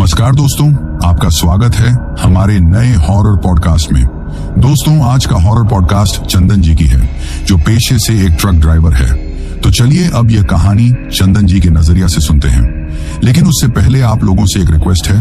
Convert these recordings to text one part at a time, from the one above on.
नमस्कार दोस्तों, आपका स्वागत है हमारे नए हॉरर पॉडकास्ट में। दोस्तों, आज का हॉरर पॉडकास्ट चंदन जी की है, जो पेशे से एक ट्रक ड्राइवर है। तो चलिए अब यह कहानी चंदन जी के नजरिया से सुनते हैं। लेकिन उससे पहले आप लोगों से एक रिक्वेस्ट है,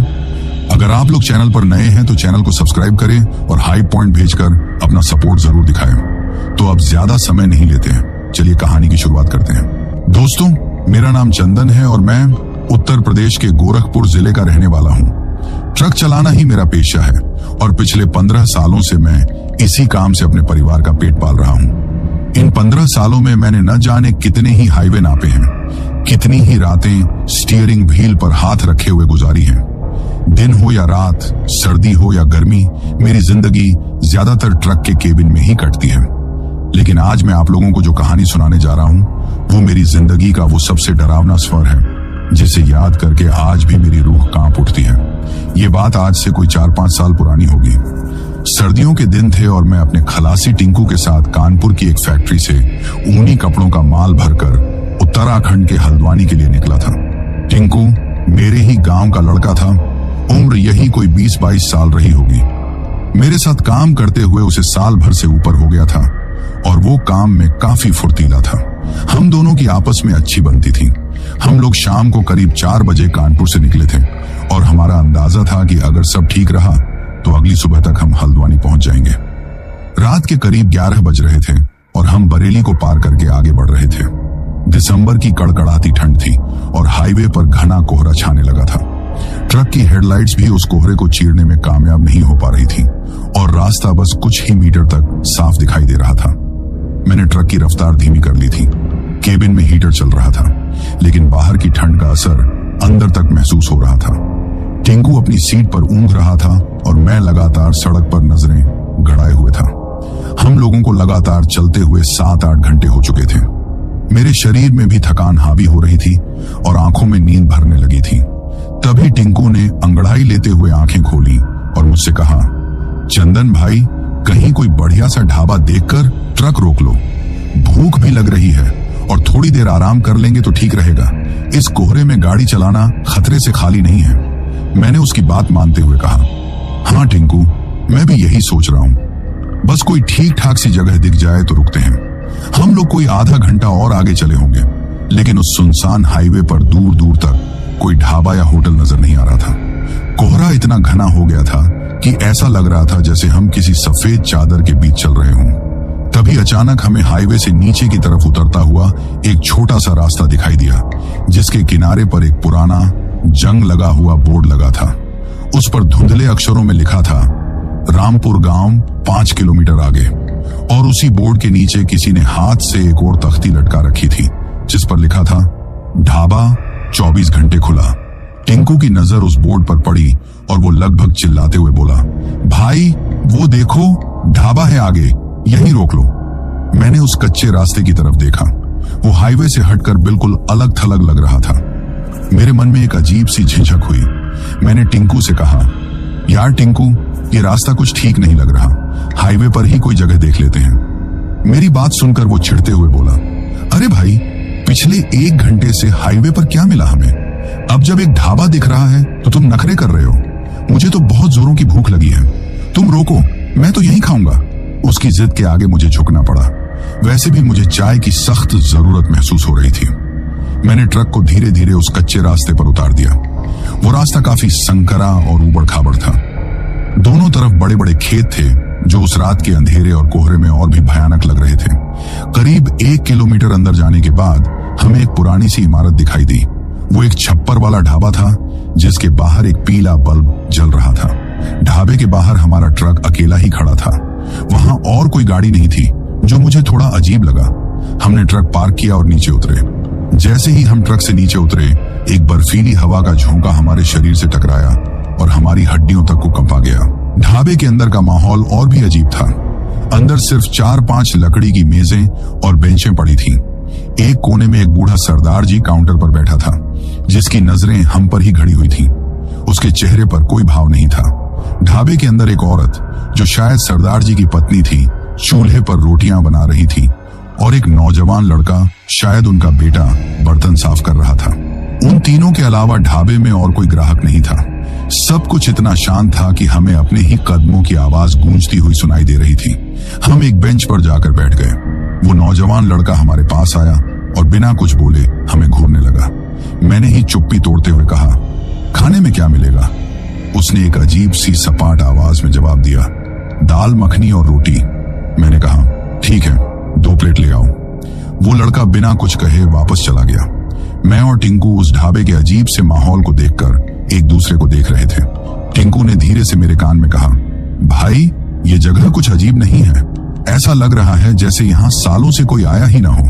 अगर आप लोग चैनल पर नए हैं तो चैनल को सब्सक्राइब करें और हाई पॉइंट भेजकर अपना सपोर्ट जरूर दिखाएं। तो अब ज्यादा समय नहीं लेते हैं, चलिए कहानी की शुरुआत करते हैं। दोस्तों, मेरा नाम चंदन है और मैं उत्तर प्रदेश के गोरखपुर जिले का रहने वाला हूँ। ट्रक चलाना ही मेरा पेशा है और पिछले 15 सालों से मैं इसी काम से अपने परिवार का पेट पाल रहा हूँ। इन 15 सालों में मैंने न जाने कितने ही हाईवे नापे हैं, कितनी ही रातें स्टीयरिंग व्हील पर हाथ रखे हुए गुजारी हैं। दिन हो या रात, सर्दी हो या गर्मी, मेरी जिंदगी ज्यादातर ट्रक के केबिन में ही कटती है। लेकिन आज मैं आप लोगों को जो कहानी सुनाने जा रहा हूँ वो मेरी जिंदगी का वो सबसे डरावना स्वर है, जिसे याद करके आज भी मेरी रूह कांप उठती है। ये बात आज से कोई 4-5 साल पुरानी होगी। सर्दियों के दिन थे और मैं अपने खलासी टिंकू के साथ कानपुर की एक फैक्ट्री से ऊनी कपड़ों का माल भरकर उत्तराखंड के हल्द्वानी के लिए निकला था। टिंकू मेरे ही गांव का लड़का था, उम्र यही कोई 20-22 साल रही होगी। मेरे साथ काम करते हुए उसे साल भर से ऊपर हो गया था और वो काम में काफी फुर्तीला था। हम दोनों की आपस में अच्छी बनती थी। हम लोग शाम को करीब 4 बजे कानपुर से निकले थे और हमारा अंदाजा था कि अगर सब ठीक रहा तो अगली सुबह तक हम हल्द्वानी पहुंच जाएंगे। रात के करीब 11 बज रहे थे और हम बरेली को पार करके आगे बढ़ रहे थे। दिसंबर की कड़कड़ाती ठंड थी और हाईवे पर घना कोहरा छाने लगा था। ट्रक की हेडलाइट्स भी उस कोहरे को चीरने में कामयाब नहीं हो पा रही थी और रास्ता बस कुछ ही मीटर तक साफ दिखाई दे रहा था। मैंने ट्रक की रफ्तार धीमी कर ली थी। केबिन में हीटर चल रहा था, लेकिन बाहर की ठंड का असर अंदर तक महसूस हो रहा था। टिंकू अपनी सीट पर ऊँघ रहा था और मैं लगातार सड़क पर नजरें गड़ाए हुए था। हम लोगों को लगातार चलते हुए 7-8 घंटे हो चुके थे। मेरे शरीर में भी थकान हावी हो रही थी और आंखों में नींद भरने लगी थी। तभी टिंकू ने अंगड़ाई लेते हुए आंखें खोली और मुझसे कहा, चंदन भाई, कहीं कोई बढ़िया सा ढाबा देखकर ट्रक रोक लो। भूख भी लग रही है और थोड़ी देर आराम कर लेंगे तो ठीक रहेगा। इस कोहरे में गाड़ी चलाना खतरे से खाली नहीं है। मैंने उसकी बात मानते हुए कहा, हाँ टिंकू, मैं भी यही सोच रहा हूँ। बस कोई ठीक ठाक सी जगह दिख जाए तो रुकते हैं। हम लोग कोई आधा घंटा और आगे चले होंगे, लेकिन उस सुनसान हाईवे पर दूर दूर तक कोई ढाबा या होटल नजर नहीं आ रहा था। कोहरा इतना घना हो गया था कि ऐसा लग रहा था जैसे हम किसी सफेद चादर के बीच चल रहे हों। तभी अचानक हमें हाईवे से नीचे की तरफ उतरता हुआ एक छोटा सा रास्ता दिखाई दिया, जिसके किनारे पर एक पुराना जंग लगा हुआ बोर्ड लगा था। उस पर धुंधले अक्षरों में लिखा था, रामपुर गांव 5 किलोमीटर आगे। और उसी बोर्ड के नीचे किसी ने हाथ से एक और तख्ती लटका रखी थी, जिस पर लिखा था, ढाबा 24 घंटे खुला। टिंकू की नजर उस बोर्ड पर पड़ी और वो लगभग चिल्लाते हुए बोला, भाई वो देखो, ढाबा है आगे, यहीं रोक लो। मैंने उस कच्चे रास्ते की तरफ देखा। वो हाईवे से हटकर बिल्कुल अलग थलग लग रहा था। मेरे मन में एक अजीब सी झिझक हुई। मैंने टिंकू से कहा, यार टिंकू, ये रास्ता कुछ ठीक नहीं लग रहा, हाईवे पर ही कोई जगह देख लेते हैं। मेरी बात सुनकर वो चिढ़ते हुए बोला, अरे भाई, पिछले 1 घंटे से हाईवे पर क्या मिला हमें? अब जब एक ढाबा दिख रहा है तो तुम नखरे कर रहे हो। मुझे तो बहुत जोरों की भूख लगी है, तुम रोको, मैं तो यहीं खाऊंगा। उसकी जिद के आगे मुझे झुकना पड़ा। वैसे भी मुझे चाय की सख्त जरूरत महसूस हो रही थी। मैंने ट्रक को धीरे धीरे उस कच्चे रास्ते पर उतार दिया। वो रास्ता काफी संकरा और ऊबड़ खाबड़ था। दोनों तरफ बड़े बड़े खेत थे, जो उस रात के अंधेरे और कोहरे में और भी भयानक लग रहे थे। करीब 1 किलोमीटर अंदर जाने के बाद हमें एक पुरानी सी इमारत दिखाई दी। वो एक छप्पर वाला ढाबा था, जिसके बाहर एक पीला बल्ब जल रहा था। ढाबे के बाहर हमारा ट्रक अकेला ही खड़ा था। वहां और कोई गाड़ी नहीं थी, जो मुझे थोड़ा अजीब लगा। हमने ट्रक पार्क किया और नीचे उतरे। जैसे ही हम ट्रक से नीचे उतरे, एक बर्फीली हवा का झोंका हमारे शरीर से टकराया और हमारी हड्डियों तक को कंपा गया। ढाबे के अंदर का माहौल और भी अजीब था। अंदर सिर्फ 4-5 लकड़ी की मेजें और बेंचें पड़ी थीं। एक कोने में एक बूढ़ा सरदार जी काउंटर पर बैठा था, जिसकी नजरें हम पर ही घड़ी हुई थीं। उसके चेहरे पर कोई भाव नहीं था। ढाबे के अंदर एक औरत, जो शायद सरदार जी की पत्नी थी, चूल्हे पर रोटियां बना रही थी और एक नौजवान लड़का, शायद उनका बेटा, बर्तन साफ कर रहा था। उन तीनों के अलावा ढाबे में और कोई ग्राहक नहीं था। सब कुछ इतना शांत था कि हमें अपने ही कदमों की आवाज गूंजती हुई सुनाई दे रही थी। हम एक बेंच पर जाकर बैठ गए। वो नौजवान लड़का हमारे पास आया और बिना कुछ बोले हमें घूरने लगा। मैंने ही चुप्पी तोड़ते हुए कहा, खाने में क्या मिलेगा? उसने एक अजीब सी सपाट आवाज में जवाब दिया, दाल मखनी और रोटी। मैंने कहा, ठीक है, 2 प्लेट ले आओ। वो लड़का बिना कुछ कहे वापस चला गया। मैं और टिंकू उस ढाबे के अजीब से माहौल को देखकर एक दूसरे को देख रहे थे। टिंकू ने धीरे से मेरे कान में कहा, भाई ये जगह कुछ अजीब नहीं है, ऐसा लग रहा है जैसे यहाँ सालों से कोई आया ही ना हो।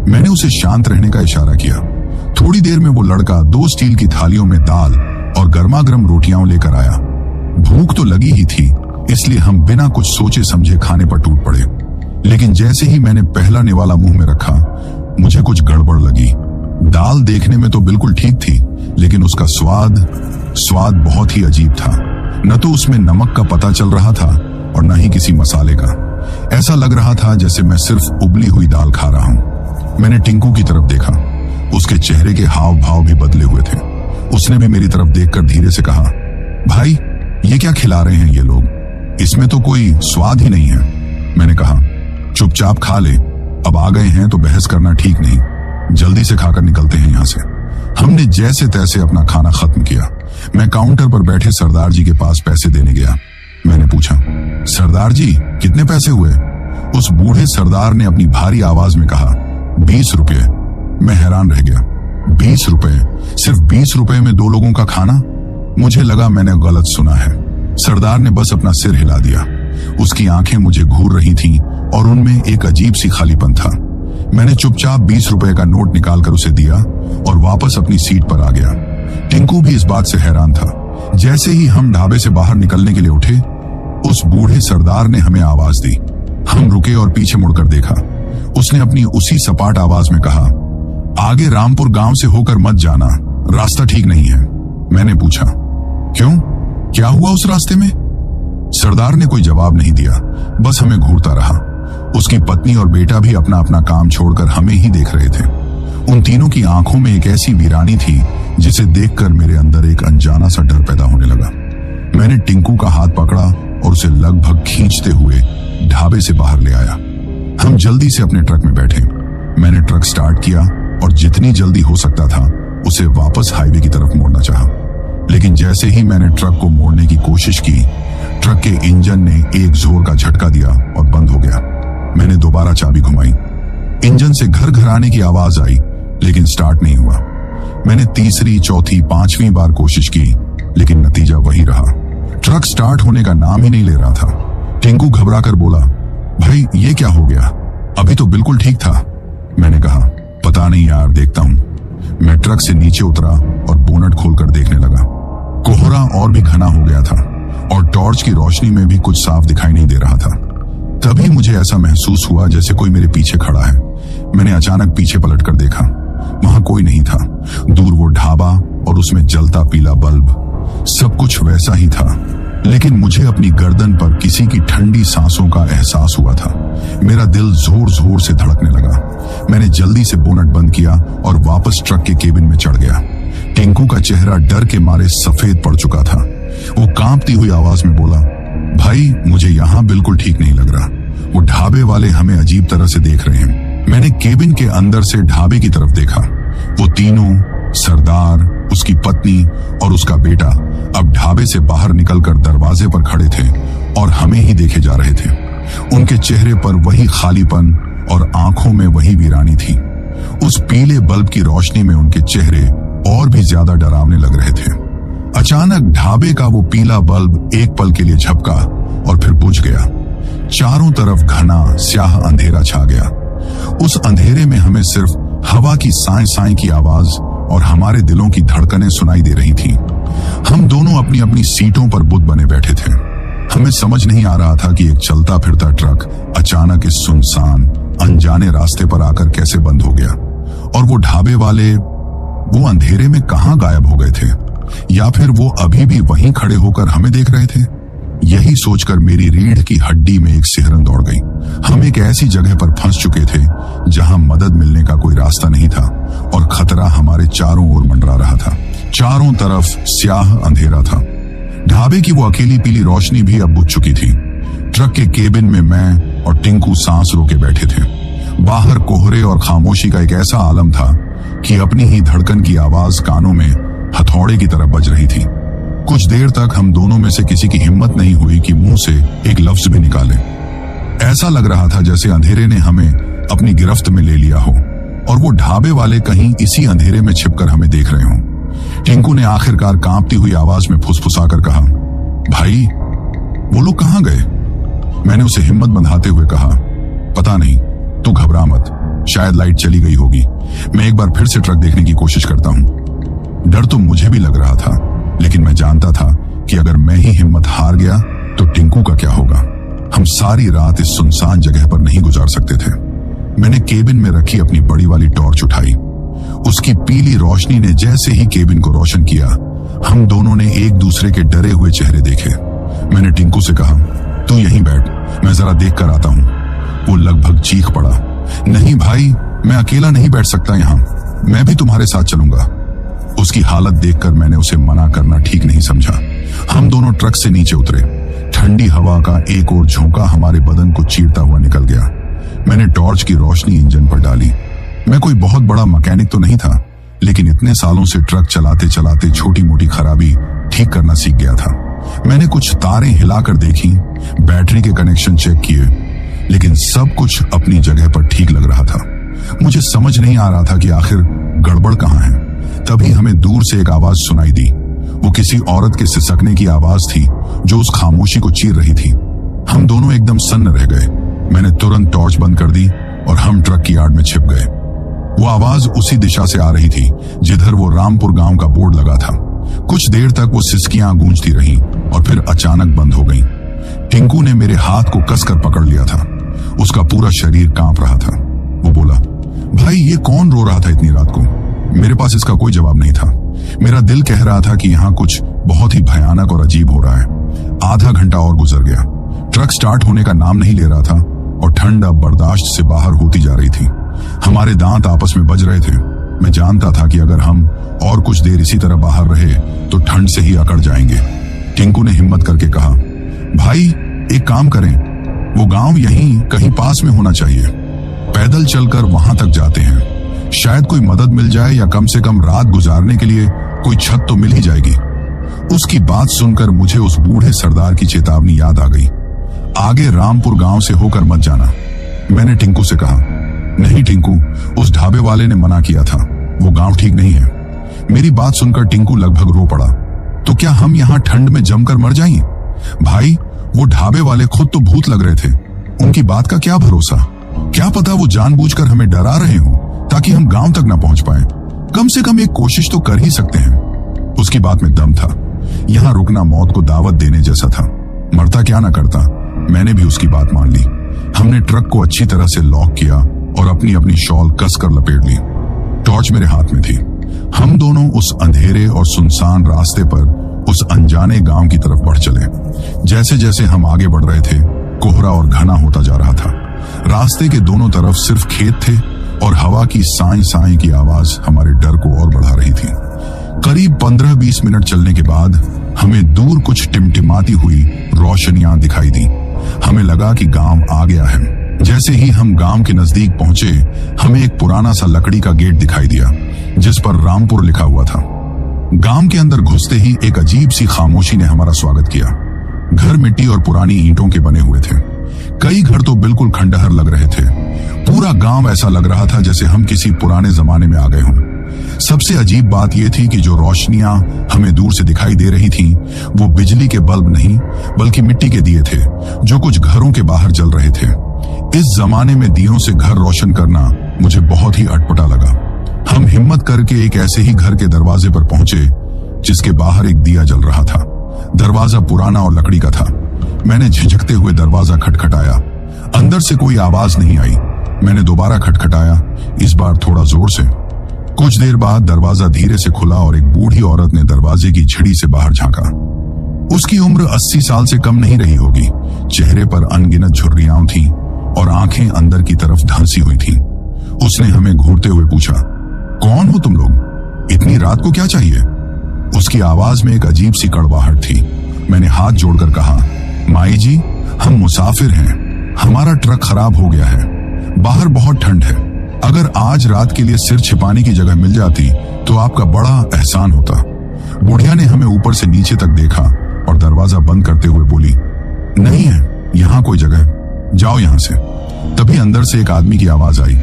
मैंने उसे शांत रहने का इशारा किया। थोड़ी देर में वो लड़का 2 स्टील की थालियों में दाल और गर्मा गर्म रोटियां लेकर आया। भूख तो लगी ही थी, इसलिए हम बिना कुछ सोचे समझे खाने पर टूट पड़े। लेकिन जैसे ही मैंने पहला निवाला मुंह में रखा, मुझे कुछ गड़बड़ लगी। दाल देखने में तो बिल्कुल ठीक थी, लेकिन उसका स्वाद बहुत ही अजीब था। न तो उसमें नमक का पता चल रहा था और न ही किसी मसाले का। ऐसा लग रहा था जैसे मैं सिर्फ उबली हुई दाल खा रहा हूं। मैंने टिंकू की तरफ देखा। उसके चेहरे के हाव भाव भी बदले हुए थे। उसने भी मेरी तरफ देखकर धीरे से कहा, भाई ये क्या खिला रहे हैं ये लोग? इसमें तो कोई स्वाद ही नहीं है। मैंने कहा, चुपचाप खा ले, अब आ गए हैं तो बहस करना ठीक नहीं, जल्दी से खाकर निकलते हैं यहां से। हमने जैसे तैसे अपना खाना खत्म किया। मैं काउंटर पर बैठे सरदार जी के पास पैसे देने गया। मैंने पूछा, सरदार जी कितने पैसे हुए? उस बूढ़े सरदार ने अपनी भारी आवाज में कहा, 20 रुपये। मैं हैरान रह गया। 20 रुपये? सिर्फ 20 रुपये में 2 लोगों का खाना? मुझे लगा मैंने गलत सुना है। सरदार ने बस अपना सिर हिला दिया। उसकी आंखें मुझे घूर रही थीं और उनमें एक अजीब सी खालीपन था। मैंने चुपचाप 20 रुपए का नोट निकालकर उसे दिया और वापस अपनी सीट पर आ गया। टिंकू भी इस बात से हैरान था। जैसे ही हम ढाबे से बाहर निकलने के लिए उठे, उस बूढ़े सरदार ने हमें आवाज दी। हम रुके और पीछे मुड़कर देखा। उसने अपनी उसी सपाट आवाज में कहा, आगे रामपुर गांव से होकर मत जाना, रास्ता ठीक नहीं है। मैंने पूछा, क्यों, क्या हुआ उस रास्ते में? सरदार ने कोई जवाब नहीं दिया, बस हमें घूरता रहा। उसकी पत्नी और बेटा भी अपना अपना काम छोड़कर हमें ही देख रहे थे। उन तीनों की आंखों में एक ऐसी वीरानी थी जिसे देखकर मेरे अंदर एक अनजाना सा डर पैदा होने लगा। मैंने टिंकू का हाथ पकड़ा और उसे लगभग खींचते हुए ढाबे से बाहर ले आया। हम जल्दी से अपने ट्रक में बैठे। मैंने ट्रक स्टार्ट किया और जितनी जल्दी हो सकता था उसे वापस हाईवे की तरफ मोड़ना चाहा। लेकिन जैसे ही मैंने ट्रक को मोड़ने की कोशिश की, ट्रक के इंजन ने एक जोर का झटका दिया और बंद हो गया। मैंने दोबारा चाबी घुमाई। इंजन से घर घर आने की आवाज आई, लेकिन स्टार्ट नहीं हुआ। मैंने तीसरी, चौथी, 5वीं बार कोशिश की, लेकिन नतीजा वही रहा। ट्रक स्टार्ट होने का नाम ही नहीं ले रहा था। टिंकू घबराकर बोला, भाई ये क्या हो गया? अभी तो बिल्कुल ठीक था। मैंने कहा, पता नहीं यार, देखता हूं। मैं ट्रक से नीचे उतरा और बोनट खोलकर देखने लगा। कोहरा और भी घना हो गया था और टॉर्च की रोशनी में भी कुछ साफ दिखाई नहीं दे रहा था। तभी मुझे ऐसा महसूस हुआ जैसे कोई मेरे पीछे खड़ा है। मैंने अचानक पीछे पलटकर देखा। वहां कोई नहीं था। दूर वो ढाबा और उसमें जलता पीला बल्ब, सब कुछ वैसा ही था। लेकिन मुझे अपनी गर्दन पर किसी की ठंडी सांसों का एहसास हुआ था। मेरा दिल जोर जोर से धड़कने लगा। मैंने जल्दी से बोनट बंद किया और वापस ट्रक के केबिन में चढ़ गया। टिंकू का चेहरा डर के मारे सफेद पड़ चुका था। वो कांपती हुई आवाज में बोला, भाई मुझे यहाँ बिल्कुल ठीक नहीं लग रहा। वो ढाबे वाले हमें अजीब तरह से देख रहे हैं। मैंने केबिन के अंदर से ढाबे की तरफ देखा। वो तीनों, सरदार, उसकी पत्नी और उसका बेटा, अब ढाबे से बाहर निकलकर दरवाजे पर खड़े थे और हमें ही देखे जा रहे थे। उनके चेहरे पर वही खालीपन और आंखों में वही वीरानी थी। उस पीले बल्ब की रोशनी में उनके चेहरे और भी ज्यादा डरावने लग रहे थे। अचानक ढाबे का वो पीला बल्ब एक पल के लिए झपका और फिर बुझ गया। चारों तरफ घना स्याह अंधेरा छा गया। उस अंधेरे में हमें सिर्फ हवा की साए साए की आवाज और हमारे दिलों की धड़कनें सुनाई दे रही थीं। हम दोनों अपनी अपनी सीटों पर बुत बने बैठे थे। हमें समझ नहीं आ रहा था कि एक चलता फिरता ट्रक अचानक इस सुनसान अनजाने रास्ते पर आकर कैसे बंद हो गया, और वो ढाबे वाले वो अंधेरे में कहां गायब हो गए थे, या फिर वो अभी भी वहीं खड़े होकर हमें देख रहे थे। यही सोचकर मेरी रीढ़ की हड्डी में एक सिहरन दौड़ गई। हम एक ऐसी जगह पर फंस चुके थे जहां मदद मिलने का कोई रास्ता नहीं था और खतरा हमारे चारों ओर मंडरा रहा था। चारों तरफ स्याह अंधेरा था। ढाबे की वो अकेली पीली रोशनी भी अब बुझ चुकी थी। ट्रक के केबिन में मैं और टिंकू सांस रोके बैठे थे। बाहर कोहरे और खामोशी का एक ऐसा आलम था कि अपनी ही धड़कन की आवाज कानों में हथौड़े की तरह बज रही थी। कुछ देर तक हम दोनों में से किसी की हिम्मत नहीं हुई कि मुंह से एक लफ्ज भी निकाले। ऐसा लग रहा था जैसे अंधेरे ने हमें अपनी गिरफ्त में ले लिया हो और वो ढाबे वाले कहीं इसी अंधेरे में छिपकर हमें देख रहे हों। टिंकू ने आखिरकार कांपती हुई आवाज में फुसफुसाकर कहा, भाई वो लोग कहां गए? मैंने उसे हिम्मत बंधाते हुए कहा, पता नहीं, तू घबरा मत, शायद लाइट चली गई होगी। मैं एक बार फिर से ट्रक देखने की कोशिश करता हूं। डर तो मुझे भी लग रहा था, लेकिन मैं जानता था कि अगर मैं ही हिम्मत हार गया तो टिंकू का क्या होगा। हम सारी रात इस सुनसान जगह पर नहीं गुजार सकते थे। मैंने केबिन में रखी अपनी बड़ी वाली टॉर्च उठाई। उसकी पीली रोशनी ने जैसे ही केबिन को रोशन किया, हम दोनों ने एक दूसरे के डरे हुए चेहरे देखे। मैंने टिंकू से कहा, तू यहीं बैठ, मैं जरा देख कर आता हूं। वो लगभग चीख पड़ा, नहीं भाई, मैं अकेला नहीं बैठ सकता यहां, मैं भी तुम्हारे साथ चलूंगा। उसकी हालत देखकर मैंने उसे मना करना ठीक नहीं समझा। हम दोनों ट्रक से नीचे उतरे। ठंडी हवा का एक और झोंका हमारे बदन को चीरता हुआ निकल गया। मैंने टॉर्च की रोशनी इंजन पर डाली। मैं कोई बहुत बड़ा मैकेनिक तो नहीं था, लेकिन इतने सालों से ट्रक चलाते चलाते छोटी मोटी खराबी ठीक करना सीख गया था। मैंने कुछ तारें हिलाकर देखी, बैटरी के कनेक्शन चेक किए, लेकिन सब कुछ अपनी जगह पर ठीक लग रहा था। मुझे समझ नहीं आ रहा था कि आखिर गड़बड़ कहां है। तभी हमें दूर से एक आवाज सुनाई दी। वो किसी औरत के सिसकने की आवाज थी जो उस खामोशी को चीर रही थी। हम दोनों एकदम सन्न रह गए। मैंने तुरंत टॉर्च बंद कर दी और हम ट्रक की आड़ में छिप गए। वो आवाज उसी दिशा से आ रही थी जिधर वो रामपुर गांव का बोर्ड लगा था। कुछ देर तक वो सिसकियां गूंजती रहीं और फिर अचानक बंद हो गईं। टिंकू ने मेरे हाथ को कसकर पकड़ लिया था। उसका पूरा शरीर कांप रहा था। वो बोला, भाई ये कौन रो रहा था इतनी रात को? मेरे पास इसका कोई जवाब नहीं था। मेरा दिल कह रहा था कि यहाँ कुछ बहुत ही भयानक और अजीब हो रहा है। आधा घंटा और गुजर गया। ट्रक स्टार्ट होने का नाम नहीं ले रहा था और ठंड अब बर्दाश्त से बाहर होती जा रही थी। हमारे दांत आपस में बज रहे थे। मैं जानता था कि अगर हम और कुछ देर इसी तरह बाहर रहे तो ठंड से ही अकड़ जाएंगे। टिंकू ने हिम्मत करके कहा, भाई एक काम करें, वो गांव यहीं कहीं पास में होना चाहिए। पैदल चलकर वहां तक जाते हैं, शायद कोई मदद मिल जाए या कम से कम रात गुजारने के लिए कोई छत तो मिल ही जाएगी। उसकी बात सुनकर मुझे उस बूढ़े सरदार की चेतावनी याद आ गई, आगे रामपुर गांव से होकर मत जाना। मैंने टिंकू से कहा, नहीं टिंकू, उस ढाबे वाले ने मना किया था, वो गांव ठीक नहीं है। मेरी बात सुनकर टिंकू लगभग रो पड़ा, तो क्या हम यहाँ ठंड में जमकर मर जाएं? भाई वो ढाबे वाले खुद तो भूत लग रहे थे, उनकी बात का क्या भरोसा? क्या पता वो जानबूझकर हमें डरा रहे हो ताकि हम गांव तक न पहुंच पाए। कम से कम एक कोशिश तो कर ही सकते हैं। उसकी बात में दम था। यहाँ रुकना मौत को दावत देने जैसा था। मरता क्या ना करता। मैंने भी उसकी बात मान ली। हमने ट्रक को अच्छी तरह से लॉक किया और अपनी अपनी शॉल कसकर लपेट ली। टॉर्च मेरे हाथ में थी। हम दोनों उस अंधेरे और सुनसान रास्ते पर उस अनजाने गांव की तरफ बढ़ चले। जैसे जैसे हम आगे बढ़ रहे थे, कोहरा और घना होता जा रहा था। रास्ते के दोनों तरफ सिर्फ खेत थे और हवा की साई साई की आवाज हमारे डर को और बढ़ा रही थी। करीब 15-20 मिनट चलने के बाद हमें दूर कुछ टिमटिमाती हुई रोशनियां दिखाई दी। हमें लगा कि गांव आ गया है। जैसे ही हम गांव के नजदीक पहुंचे, हमें एक पुराना सा लकड़ी का गेट दिखाई दिया जिस पर रामपुर लिखा हुआ था। गांव के अंदर घुसते ही एक अजीब सी खामोशी ने हमारा स्वागत किया। घर मिट्टी और पुरानी ईंटों के बने हुए थे। कई घर तो बिल्कुल खंडहर लग रहे थे। पूरा गांव ऐसा लग रहा था जैसे हम किसी पुराने जमाने में आ गए हों। सबसे अजीब बात यह थी कि जो रोशनियां हमें दूर से दिखाई दे रही थीं, वो बिजली के बल्ब नहीं बल्कि मिट्टी के दिए थे जो कुछ घरों के बाहर जल रहे थे। इस जमाने में दियों से घर रोशन करना मुझे बहुत ही अटपटा लगा। हम हिम्मत करके एक ऐसे ही घर के दरवाजे पर पहुंचे जिसके बाहर एक दिया जल रहा था। दरवाजा पुराना और लकड़ी का था। मैंने झिझकते हुए दरवाजा खटखटाया। अंदर से कोई आवाज नहीं आई। मैंने दोबारा खटखटाया, इस बार थोड़ा जोर से। कुछ देर बाद दरवाजा धीरे से खुला और एक बूढ़ी औरत ने दरवाजे की झिड़ी से बाहर झांका। उसकी उम्र 80 साल से कम नहीं रही होगी। चेहरे पर अनगिनत झुर्रियां थीं और आंखें अंदर की तरफ धंसी हुई थीं। उसने हमें घूरते हुए पूछा, कौन हो तुम लोग? इतनी रात को क्या चाहिए? उसकी आवाज में एक अजीब सी कड़वाहट थी। मैंने हाथ जोड़कर कहा, माई जी, हम मुसाफिर हैं, हमारा ट्रक खराब हो गया है, बाहर बहुत ठंड है, अगर आज रात के लिए सिर छिपाने की जगह मिल जाती तो आपका बड़ा एहसान होता। बुढ़िया ने हमें ऊपर से नीचे तक देखा और दरवाजा बंद करते हुए बोली, नहीं है यहाँ कोई जगह, जाओ यहां से। तभी अंदर से एक आदमी की आवाज आई,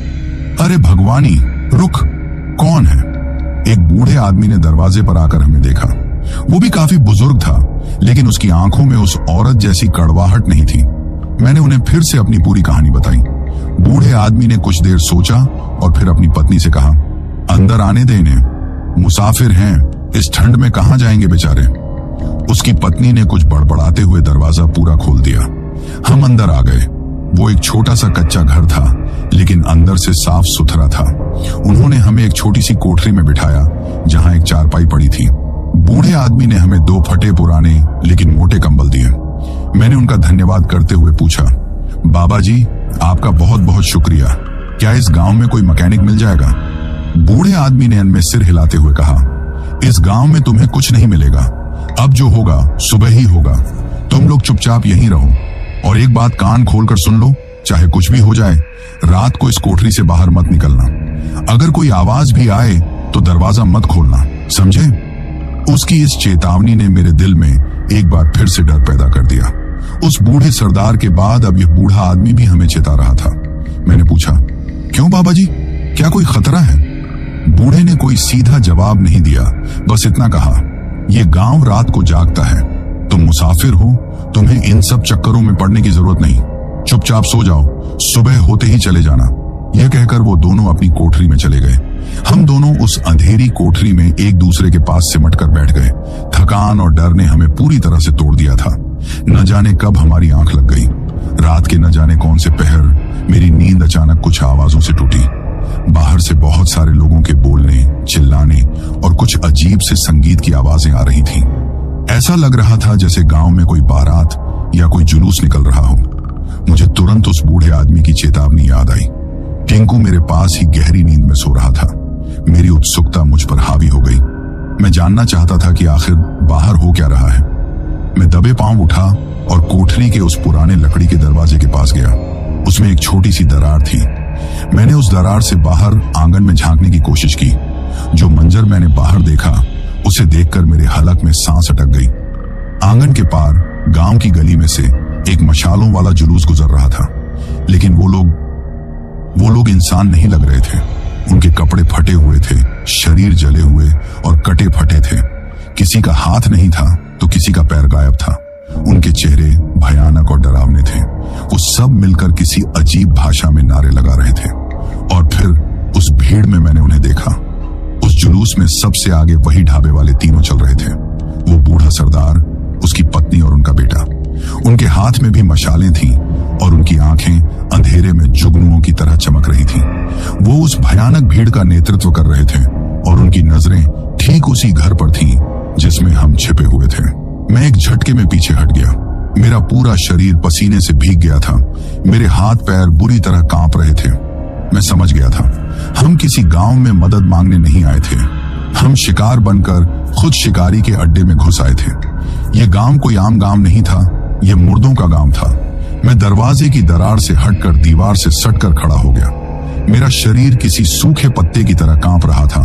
अरे भगवानी, रुक, कौन है? एक बूढ़े आदमी ने दरवाजे पर आकर हमें देखा। वो भी काफी बुजुर्ग था, लेकिन उसकी आंखों में उस औरत जैसी कड़वाहट नहीं थी। मैंने उन्हें फिर से अपनी पूरी कहानी बताई। बूढ़े आदमी ने कुछ देर सोचा और फिर अपनी पत्नी से कहा, अंदर आने दे इन्हें, मुसाफिर हैं, इस ठंड में कहां जाएंगे बेचारे। उसकी पत्नी ने कुछ बड़बड़ाते हुए दरवाजा पूरा खोल दिया। हम अंदर आ गए। वो एक छोटा सा कच्चा घर था, लेकिन अंदर से साफ सुथरा था। उन्होंने हमें एक छोटी सी कोठरी में बिठाया जहां एक चारपाई पड़ी थी। बूढ़े आदमी ने हमें 2 फटे पुराने लेकिन मोटे कंबल दिए। मैंने उनका धन्यवाद करते हुए पूछा, बाबा जी, आपका बहुत बहुत शुक्रिया, क्या इस गांव में कोई मैकेनिक मिल जाएगा? बूढ़े आदमी ने इनमें सिर हिलाते हुए कहा, इस गांव में तुम्हें कुछ नहीं मिलेगा, अब जो होगा सुबह ही होगा, तुम लोग चुपचाप यहीं रहो। और एक बात कान खोलकर सुन लो, चाहे कुछ भी हो जाए, रात को इस कोठरी से बाहर मत निकलना। अगर कोई आवाज भी आए तो दरवाजा मत खोलना, समझे? उसकी इस चेतावनी ने मेरे दिल में एक बार फिर से डर पैदा कर दिया। उस बूढ़े सरदार के बाद अब यह बूढ़ा आदमी भी हमें चेता रहा था। मैंने पूछा, क्यों बाबा जी, क्या कोई खतरा है? बूढ़े ने कोई सीधा जवाब नहीं दिया, बस इतना कहा, यह गांव रात को जागता है, तुम मुसाफिर हो, तुम्हें इन सब चक्करों में पड़ने की जरूरत नहीं, चुपचाप सो जाओ, सुबह होते ही चले जाना। यह कहकर वो दोनों अपनी कोठरी में चले गए। हम दोनों उस अंधेरी कोठरी में एक दूसरे के पास सिमट कर बैठ गए। थकान और डर ने हमें पूरी तरह से तोड़ दिया था। न जाने कब हमारी आंख लग गई। रात के न जाने कौन से पहर मेरी नींद अचानक कुछ आवाजों से टूटी। बाहर से बहुत सारे लोगों के बोलने, चिल्लाने और कुछ अजीब से संगीत की आवाजें आ रही थीं। ऐसा लग रहा था जैसे गांव में कोई बारात या कोई जुलूस निकल रहा हो। मुझे तुरंत उस बूढ़े आदमी की चेतावनी याद आई। टिंकू मेरे पास ही गहरी नींद में सो रहा था। मेरी उत्सुकता मुझ पर हावी हो गई। मैं जानना चाहता था कि आखिर बाहर हो क्या रहा है। मैं दबे पांव उठा और कोठरी के उस पुराने लकड़ी के दरवाजे के पास गया। उसमें एक छोटी सी दरार थी। मैंने उस दरार से बाहर आंगन में झांकने की कोशिश की। जो मंजर मैंने बाहर देखा, उसे देखकर मेरे हलक में सांस अटक गई। आंगन के पार गांव की गली में से एक मशालों वाला जुलूस गुजर रहा था, लेकिन वो लोग इंसान नहीं लग रहे थे। उनके कपड़े फटे हुए थे, शरीर जले हुए और कटे फटे थे। किसी का हाथ नहीं था तो किसी का पैर गायब था। उनके चेहरे भयानक और डरावने थे। वो सब मिलकर किसी अजीब भाषा में नारे लगा रहे थे। और फिर उस भीड़ में मैंने उन्हें देखा। उस जुलूस में सबसे आगे वही ढाबे वाले तीनों चल रहे थे। वो बूढ़ा सरदार, उसकी पत्नी और उनका बेटा। उनके हाथ में भी मशालें थीं और उनकी आंखें अंधेरे में जुगनुओं की तरह चमक रही थीं। वो उस भयानक भीड़ का नेतृत्व कर रहे थे और उनकी नजरें ठीक उसी घर पर थीं जिसमें हम छिपे हुए थे। मैं एक झटके में पीछे हट गया। मेरा पूरा शरीर पसीने से भीग गया था। मेरे हाथ पैर बुरी तरह कांप रहे थे। मैं समझ गया था, हम किसी गांव में मदद मांगने नहीं आए थे। हम शिकार बनकर खुद शिकारी के अड्डे में घुस आए थे। यह गांव कोई आम गांव नहीं था, यह मुर्दों का गांव था। मैं दरवाजे की दरार से हटकर दीवार से सटकर खड़ा हो गया। मेरा शरीर किसी सूखे पत्ते की तरह कांप रहा था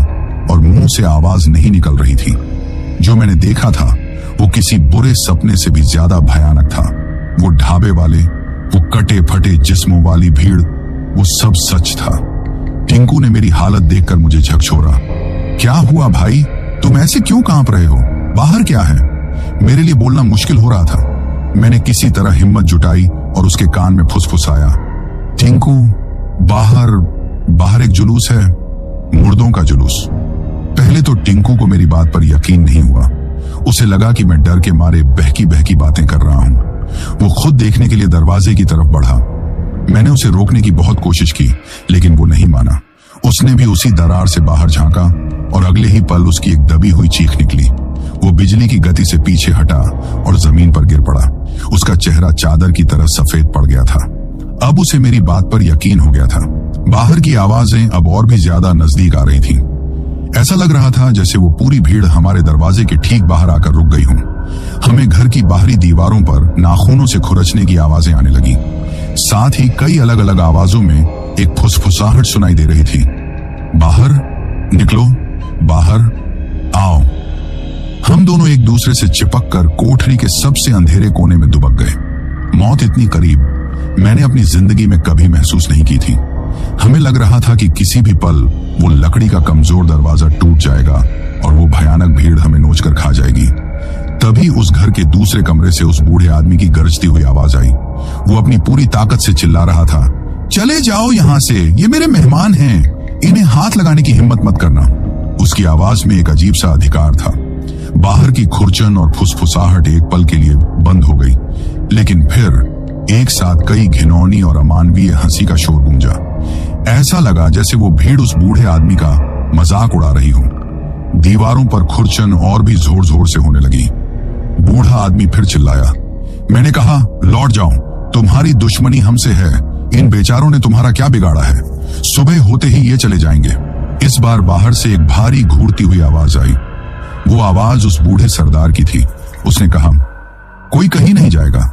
और मुंह से आवाज नहीं निकल रही थी। जो मैंने देखा था वो किसी बुरे सपने से भी ज्यादा भयानक था। वो ढाबे वाले, वो कटे फटे जिस्मों वाली भीड़, वो सब सच था। टिंकू ने मेरी हालत देखकर मुझे झकझोरा। क्या हुआ भाई, तुम ऐसे क्यों कांप रहे हो? बाहर क्या है? मेरे लिए बोलना मुश्किल हो रहा था। मैंने किसी तरह हिम्मत जुटाई और उसके कान में फुसफुसाया, टिंकू, बाहर एक जुलूस है, मुर्दों का जुलूस। पहले तो टिंकू को मेरी बात पर यकीन नहीं हुआ। उसे लगा कि मैं डर के मारे बहकी बहकी बातें कर रहा हूं। वो खुद देखने के लिए दरवाजे की तरफ बढ़ा। मैंने उसे रोकने की बहुत कोशिश की, लेकिन वो नहीं माना। उसने भी उसी दरार से बाहर झांका और अगले ही पल उसकी एक दबी हुई चीख निकली। वो बिजली की गति से पीछे हटा और जमीन पर गिर पड़ा। उसका चेहरा चादर की तरह सफेद पड़ गया था। अब उसे मेरी बात पर यकीन हो गया था। बाहर की आवाजें अब और भी ज्यादा नजदीक आ रही थीं। ऐसा लग रहा था जैसे वो पूरी भीड़ हमारे दरवाजे के ठीक बाहर आकर रुक गई हो। हमें हमें घर की बाहरी दीवारों पर नाखूनों से खुरचने की आवाजें आने लगी। साथ ही कई अलग अलग आवाजों में एक फुसफुसाहट सुनाई दे रही थी। बाहर निकलो, बाहर आओ। हम दोनों एक दूसरे से चिपक कर कोठरी के सबसे अंधेरे कोने में दुबक गए। मौत इतनी करीब मैंने अपनी जिंदगी में कभी महसूस नहीं की थी। हमें लग रहा था कि किसी भी पल वो लकड़ी का कमजोर दरवाजा टूट जाएगा और वो भयानक भीड़ हमें नोचकर खा जाएगी। तभी उस घर के दूसरे कमरे से उस बूढ़े आदमी की गरजती हुई आवाज आई। वो अपनी पूरी ताकत से चिल्ला रहा था, चले जाओ यहां से, ये मेरे मेहमान हैं, इन्हें हाथ लगाने की हिम्मत मत करना। उसकी आवाज में एक अजीब सा अधिकार था। बाहर की खुरचन और फुसफुसाहट एक पल के लिए बंद हो गई, लेकिन फिर एक साथ कई घिनौनी और अमानवीय हंसी का शोर गूंजा। ऐसा लगा जैसे वो भीड़ उस बूढ़े आदमी का मजाक उड़ा रही हो। दीवारों पर खुरचन और भी जोर जोर से होने लगी। बूढ़ा आदमी फिर चिल्लाया। मैंने कहा, लौट जाओ, तुम्हारी दुश्मनी हमसे है, इन बेचारों ने तुम्हारा क्या बिगाड़ा है, सुबह होते ही ये चले जाएंगे। इस बार बाहर से एक भारी घूरती हुई आवाज आई। वो आवाज उस बूढ़े सरदार की थी। उसने कहा, कोई कहीं नहीं जाएगा,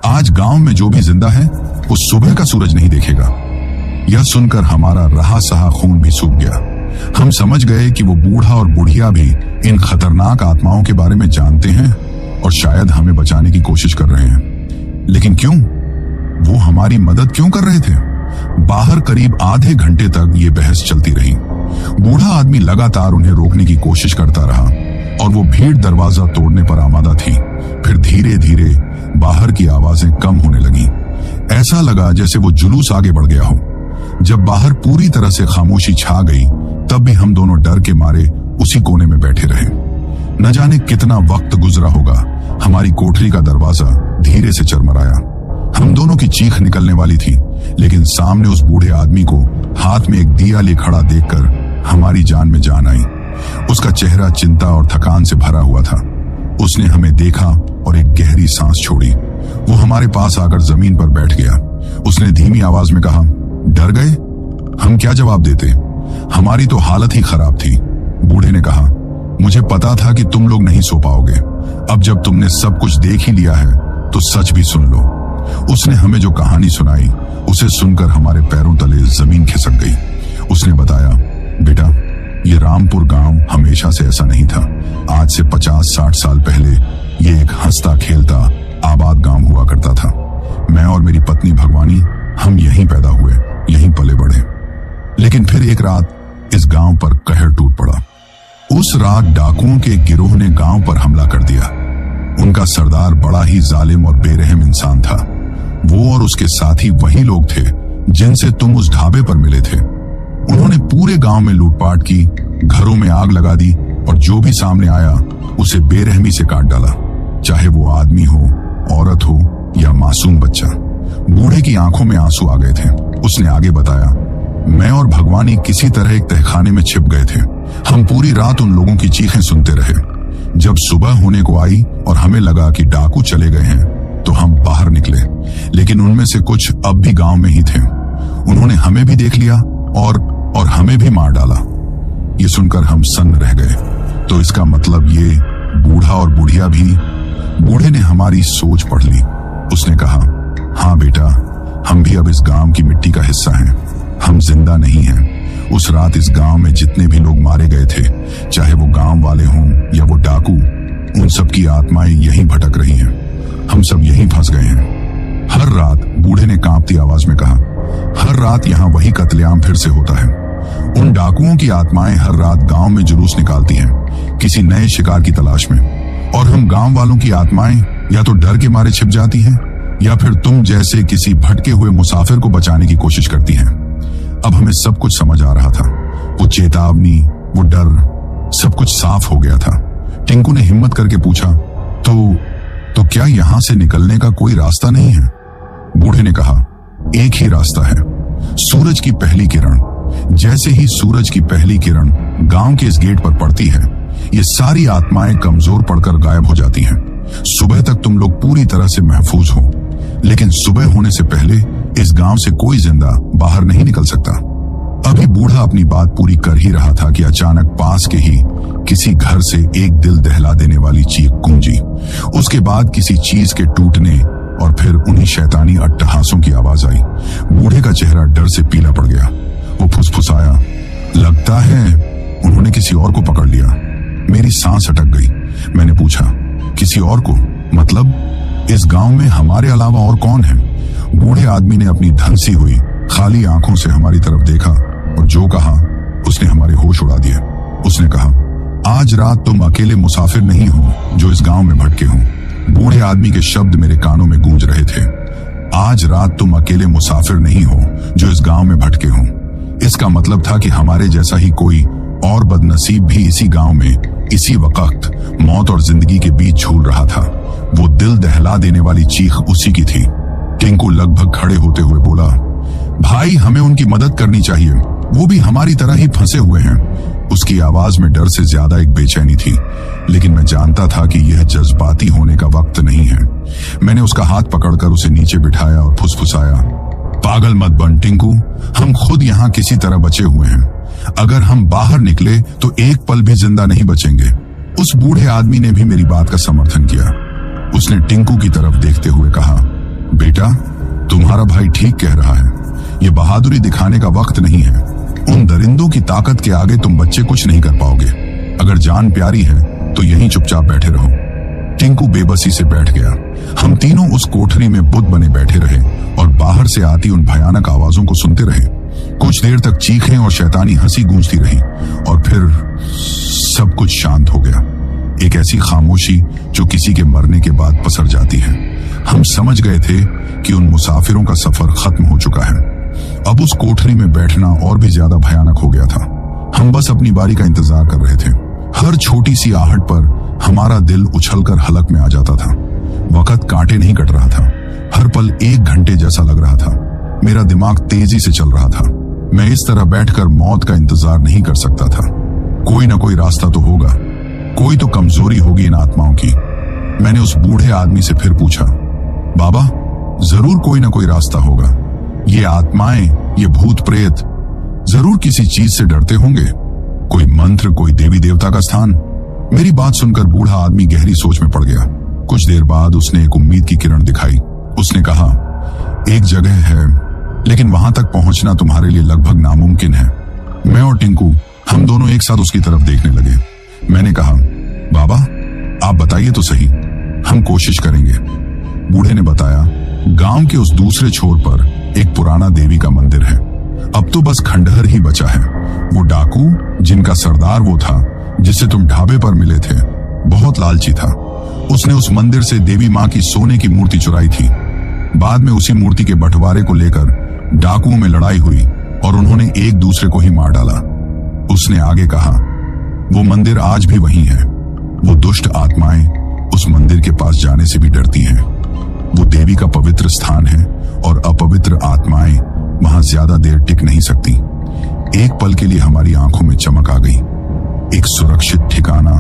आज गांव में जो भी जिंदा है वो सुबह का सूरज नहीं देखेगा। यह सुनकर हमारा रहा सहा खून भी सूख गया। हम समझ गए कि वो बूढ़ा और बुढ़िया भी इन खतरनाक आत्माओं के बारे में जानते हैं और शायद हमें बचाने की कोशिश कर रहे हैं। लेकिन क्यों? वो हमारी मदद क्यों कर रहे थे? बाहर करीब आधे घंटे तक ये बहस चलती रही। बूढ़ा आदमी लगातार उन्हें रोकने की कोशिश करता रहा और वो भीड़ दरवाजा तोड़ने पर आमादा थी। फिर धीरे धीरे बाहर की आवाजें कम होने लगी। ऐसा लगा जैसे वो जुलूस आगे बढ़ गया हो। जब बाहर पूरी तरह से खामोशी छा गई, तब भी हम दोनों डर के मारे उसी कोने में बैठे रहे। न जाने कितना वक्त गुजरा होगा, हमारी कोठरी का दरवाजा धीरे से चरमराया। हम दोनों की चीख निकलने वाली थी, लेकिन सामने उस बूढ़े आदमी को हाथ में एक दिया ले खड़ा देखकर हमारी जान में जान आई। उसका चेहरा चिंता और थकान से भरा हुआ था। उसने हमें देखा और एक गहरी सांस छोड़ी। वो हमारे पास आकर जमीन पर बैठ गया। उसने धीमी आवाज में कहा, डर गए? हम क्या जवाब देते? हमारी तो हालत ही खराब थी। बूढ़े ने कहा, मुझे पता था कि तुम लोग नहीं सो पाओगे। अब जब तुमने सब कुछ देख ही लिया है तो सच भी सुन लो। उसने हमें जो कहानी सुनाई, उसे सुनकर हमारे पैरों तले जमीन खिसक गई। उसने बताया, बेटा, ये रामपुर गांव हमेशा से ऐसा नहीं था। आज से 50-60 साल पहले ये एक हंसता खेलता आबाद गांव हुआ करता था। मैं और मेरी पत्नी भगवानी, हम यहीं पैदा हुए, यहीं पले बढ़े। लेकिन फिर एक रात इस गांव पर कहर टूट पड़ा। उस रात डाकुओं के गिरोह ने गांव पर हमला कर दिया। उनका सरदार बड़ा ही जालिम और बेरहम इंसान था। वो और उसके साथी वही लोग थे जिनसे तुम उस ढाबे पर मिले थे। उन्होंने पूरे गांव में लूटपाट की, घरों में आग लगा दी और जो भी सामने आया उसे बेरहमी से काट डाला, चाहे वो आदमी हो, औरत हो या मासूम बच्चा। बूढ़े की आंखों में आंसू आ गए थे। उसने आगे बताया, मैं और भगवानी किसी तरह एक तहखाने में छिप गए थे। हम पूरी रात उन लोगों की चीखें सुनते रहे। जब सुबह होने को आई और हमें लगा कि डाकू चले गए हैं, तो हम बाहर निकले, लेकिन उनमें से कुछ अब भी गांव में ही थे। उन्होंने हमें भी देख लिया और हमें भी मार डाला। ये सुनकर हम सन्न रह गए। तो इसका मतलब ये बूढ़ा और बुढ़िया भी? बूढ़े ने हमारी सोच पढ़ ली। उसने कहा, हाँ बेटा, हम भी अब इस गांव की मिट्टी का हिस्सा हैं। हम जिंदा नहीं हैं। उस रात इस गांव में जितने भी लोग मारे गए थे, चाहे वो गांव वाले हों या वो डाकू, उन सब की आत्माएं यहीं भटक रही हैं। हम सब यहीं फंस गए हैं। हर रात, बूढ़े ने कांपती आवाज में कहा, हर रात यहाँ वही कत्लेआम फिर से होता है। उन डाकुओं की आत्माएं हर रात गांव में जुलूस निकालती हैं, किसी नए शिकार की तलाश में। और हम गांव वालों की आत्माएं या तो डर के मारे छिप जाती हैं या फिर तुम जैसे किसी भटके हुए मुसाफिर को बचाने की कोशिश करती हैं। अब हमें सब कुछ समझ आ रहा था। वो चेतावनी, वो डर, सब कुछ साफ हो गया था। टिंकू ने हिम्मत करके पूछा, तो क्या यहां से निकलने का कोई रास्ता नहीं है? बूढ़े ने कहा, एक ही रास्ता है, सूरज की पहली किरण। जैसे ही सूरज की पहली किरण गांव के इस गेट पर पड़ती है, ये सारी आत्माएं कमजोर पड़कर गायब हो जाती हैं। सुबह तक तुम लोग पूरी तरह से महफूज हो, लेकिन सुबह होने से पहले इस गांव से कोई जिंदा बाहर नहीं निकल सकता। अभी बूढ़ा अपनी बात पूरी कर ही रहा था कि अचानक पास के ही किसी घर से एक दिल दहला देने वाली चीख गूंजी। उसके बाद किसी चीज के टूटने और फिर उन्हीं शैतानी अट्टहासों की आवाज आई। बूढ़े का चेहरा डर से पीला पड़ गया। वो फुसफुसाया, लगता है उन्होंने किसी और को पकड़ लिया। मेरी सांस अटक गई। मैंने पूछा, किसी और को? मतलब इस गांव में हमारे अलावा और कौन है? बूढ़े आदमी ने अपनी धंसी हुई खाली आंखों से हमारी तरफ देखा और जो कहा उसने हमारे होश उड़ा दिए। उसने कहा, आज रात तुम अकेले मुसाफिर नहीं हो जो इस गांव में भटके हो। बूढ़े आदमी के शब्द मेरे कानों में गूंज रहे थे। आज रात तुम अकेले मुसाफिर नहीं हो जो इस गांव में भटके हो। इसका मतलब था कि हमारे जैसा ही कोई और बदनसीब भी इसी गांव में इसी वक्त मौत और जिंदगी के बीच झूल रहा था। वो दिल दहला देने वाली चीख उसी की थी। टिंकू लगभग खड़े होते हुए बोला, भाई हमें उनकी मदद करनी चाहिए, वो भी हमारी तरह ही फंसे हुए हैं। उसकी आवाज में डर से ज्यादा एक बेचैनी थी, लेकिन मैं जानता था कि यह जज्बाती होने का वक्त नहीं है। मैंने उसका हाथ पकड़कर उसे नीचे बिठाया और फुसफुसाया, पागल मत बन टिंकू, हम खुद यहाँ किसी तरह बचे हुए हैं। अगर हम बाहर निकले तो एक पल भी जिंदा नहीं बचेंगे। उस बूढ़े आदमी ने भी मेरी बात का समर्थन किया। उसने टिंकू की तरफ देखते हुए कहा, बेटा तुम्हारा भाई ठीक कह रहा है, ये बहादुरी दिखाने का वक्त नहीं है। उन दरिंदों की ताकत के आगे तुम बच्चे कुछ नहीं कर पाओगे। अगर जान प्यारी है तो यहीं चुपचाप बैठे रहो। टिंकू बेबसी से बैठ गया। हम तीनों उस कोठरी में बुत बने बैठे रहे और बाहर से आती उन भयानक आवाजों को सुनते रहे। कुछ देर तक चीखें और शैतानी हंसी गूंजती रही और फिर सब कुछ शांत हो गया। एक ऐसी खामोशी जो किसी के मरने के बाद पसर जाती है। हम समझ गए थे कि उन मुसाफिरों का सफर खत्म हो चुका है। अब उस कोठरी में बैठना और भी ज्यादा भयानक हो गया था। हम बस अपनी बारी का इंतजार कर रहे थे। हर छोटी सी आहट पर हमारा दिल उछलकर हलक में आ जाता था। वक्त कांटे नहीं कट रहा था। हर पल 1 घंटे जैसा लग रहा था। मेरा दिमाग तेजी से चल रहा था। मैं इस तरह बैठकर मौत का इंतजार नहीं कर सकता था। कोई ना कोई रास्ता तो होगा, कोई तो कमजोरी होगी इन आत्माओं की। मैंने उस बूढ़े आदमी से फिर पूछा, बाबा जरूर कोई ना कोई रास्ता होगा। ये आत्माएं, ये भूत प्रेत जरूर किसी चीज से डरते होंगे, कोई मंत्र, कोई देवी देवता का स्थान। मेरी बात सुनकर बूढ़ा आदमी गहरी सोच में पड़ गया। कुछ देर बाद उसने एक उम्मीद की किरण दिखाई। उसने कहा, एक जगह है लेकिन वहां तक पहुंचना तुम्हारे लिए लगभग नामुमकिन है। मैं और टिंकू हम दोनों एक साथ उसकी तरफ देखने लगे। मैंने कहा, बाबा आप बताइए तो सही, हम कोशिश करेंगे। बूढ़े ने बताया, गांव के उस दूसरे छोर पर एक पुराना देवी का मंदिर है। अब तो बस खंडहर ही बचा है। वो डाकू जिनका सरदार वो था जिससे तुम ढाबे पर मिले थे, बहुत लालची था। उसने उस मंदिर से देवी माँ की सोने की मूर्ति चुराई थी। बाद में उसी मूर्ति के बंटवारे को लेकर डाकुओं में लड़ाई हुई और उन्होंने एक दूसरे को ही मार डाला। उसने आगे कहा, वो मंदिर आज भी वहीं है। वो दुष्ट आत्माएं उस मंदिर के पास जाने से भी डरती हैं। वो देवी का पवित्र स्थान है और अपवित्र आत्माएं वहां ज्यादा देर टिक नहीं सकती। एक पल के लिए हमारी आंखों में चमक आ गई। एक सुरक्षित ठिकाना,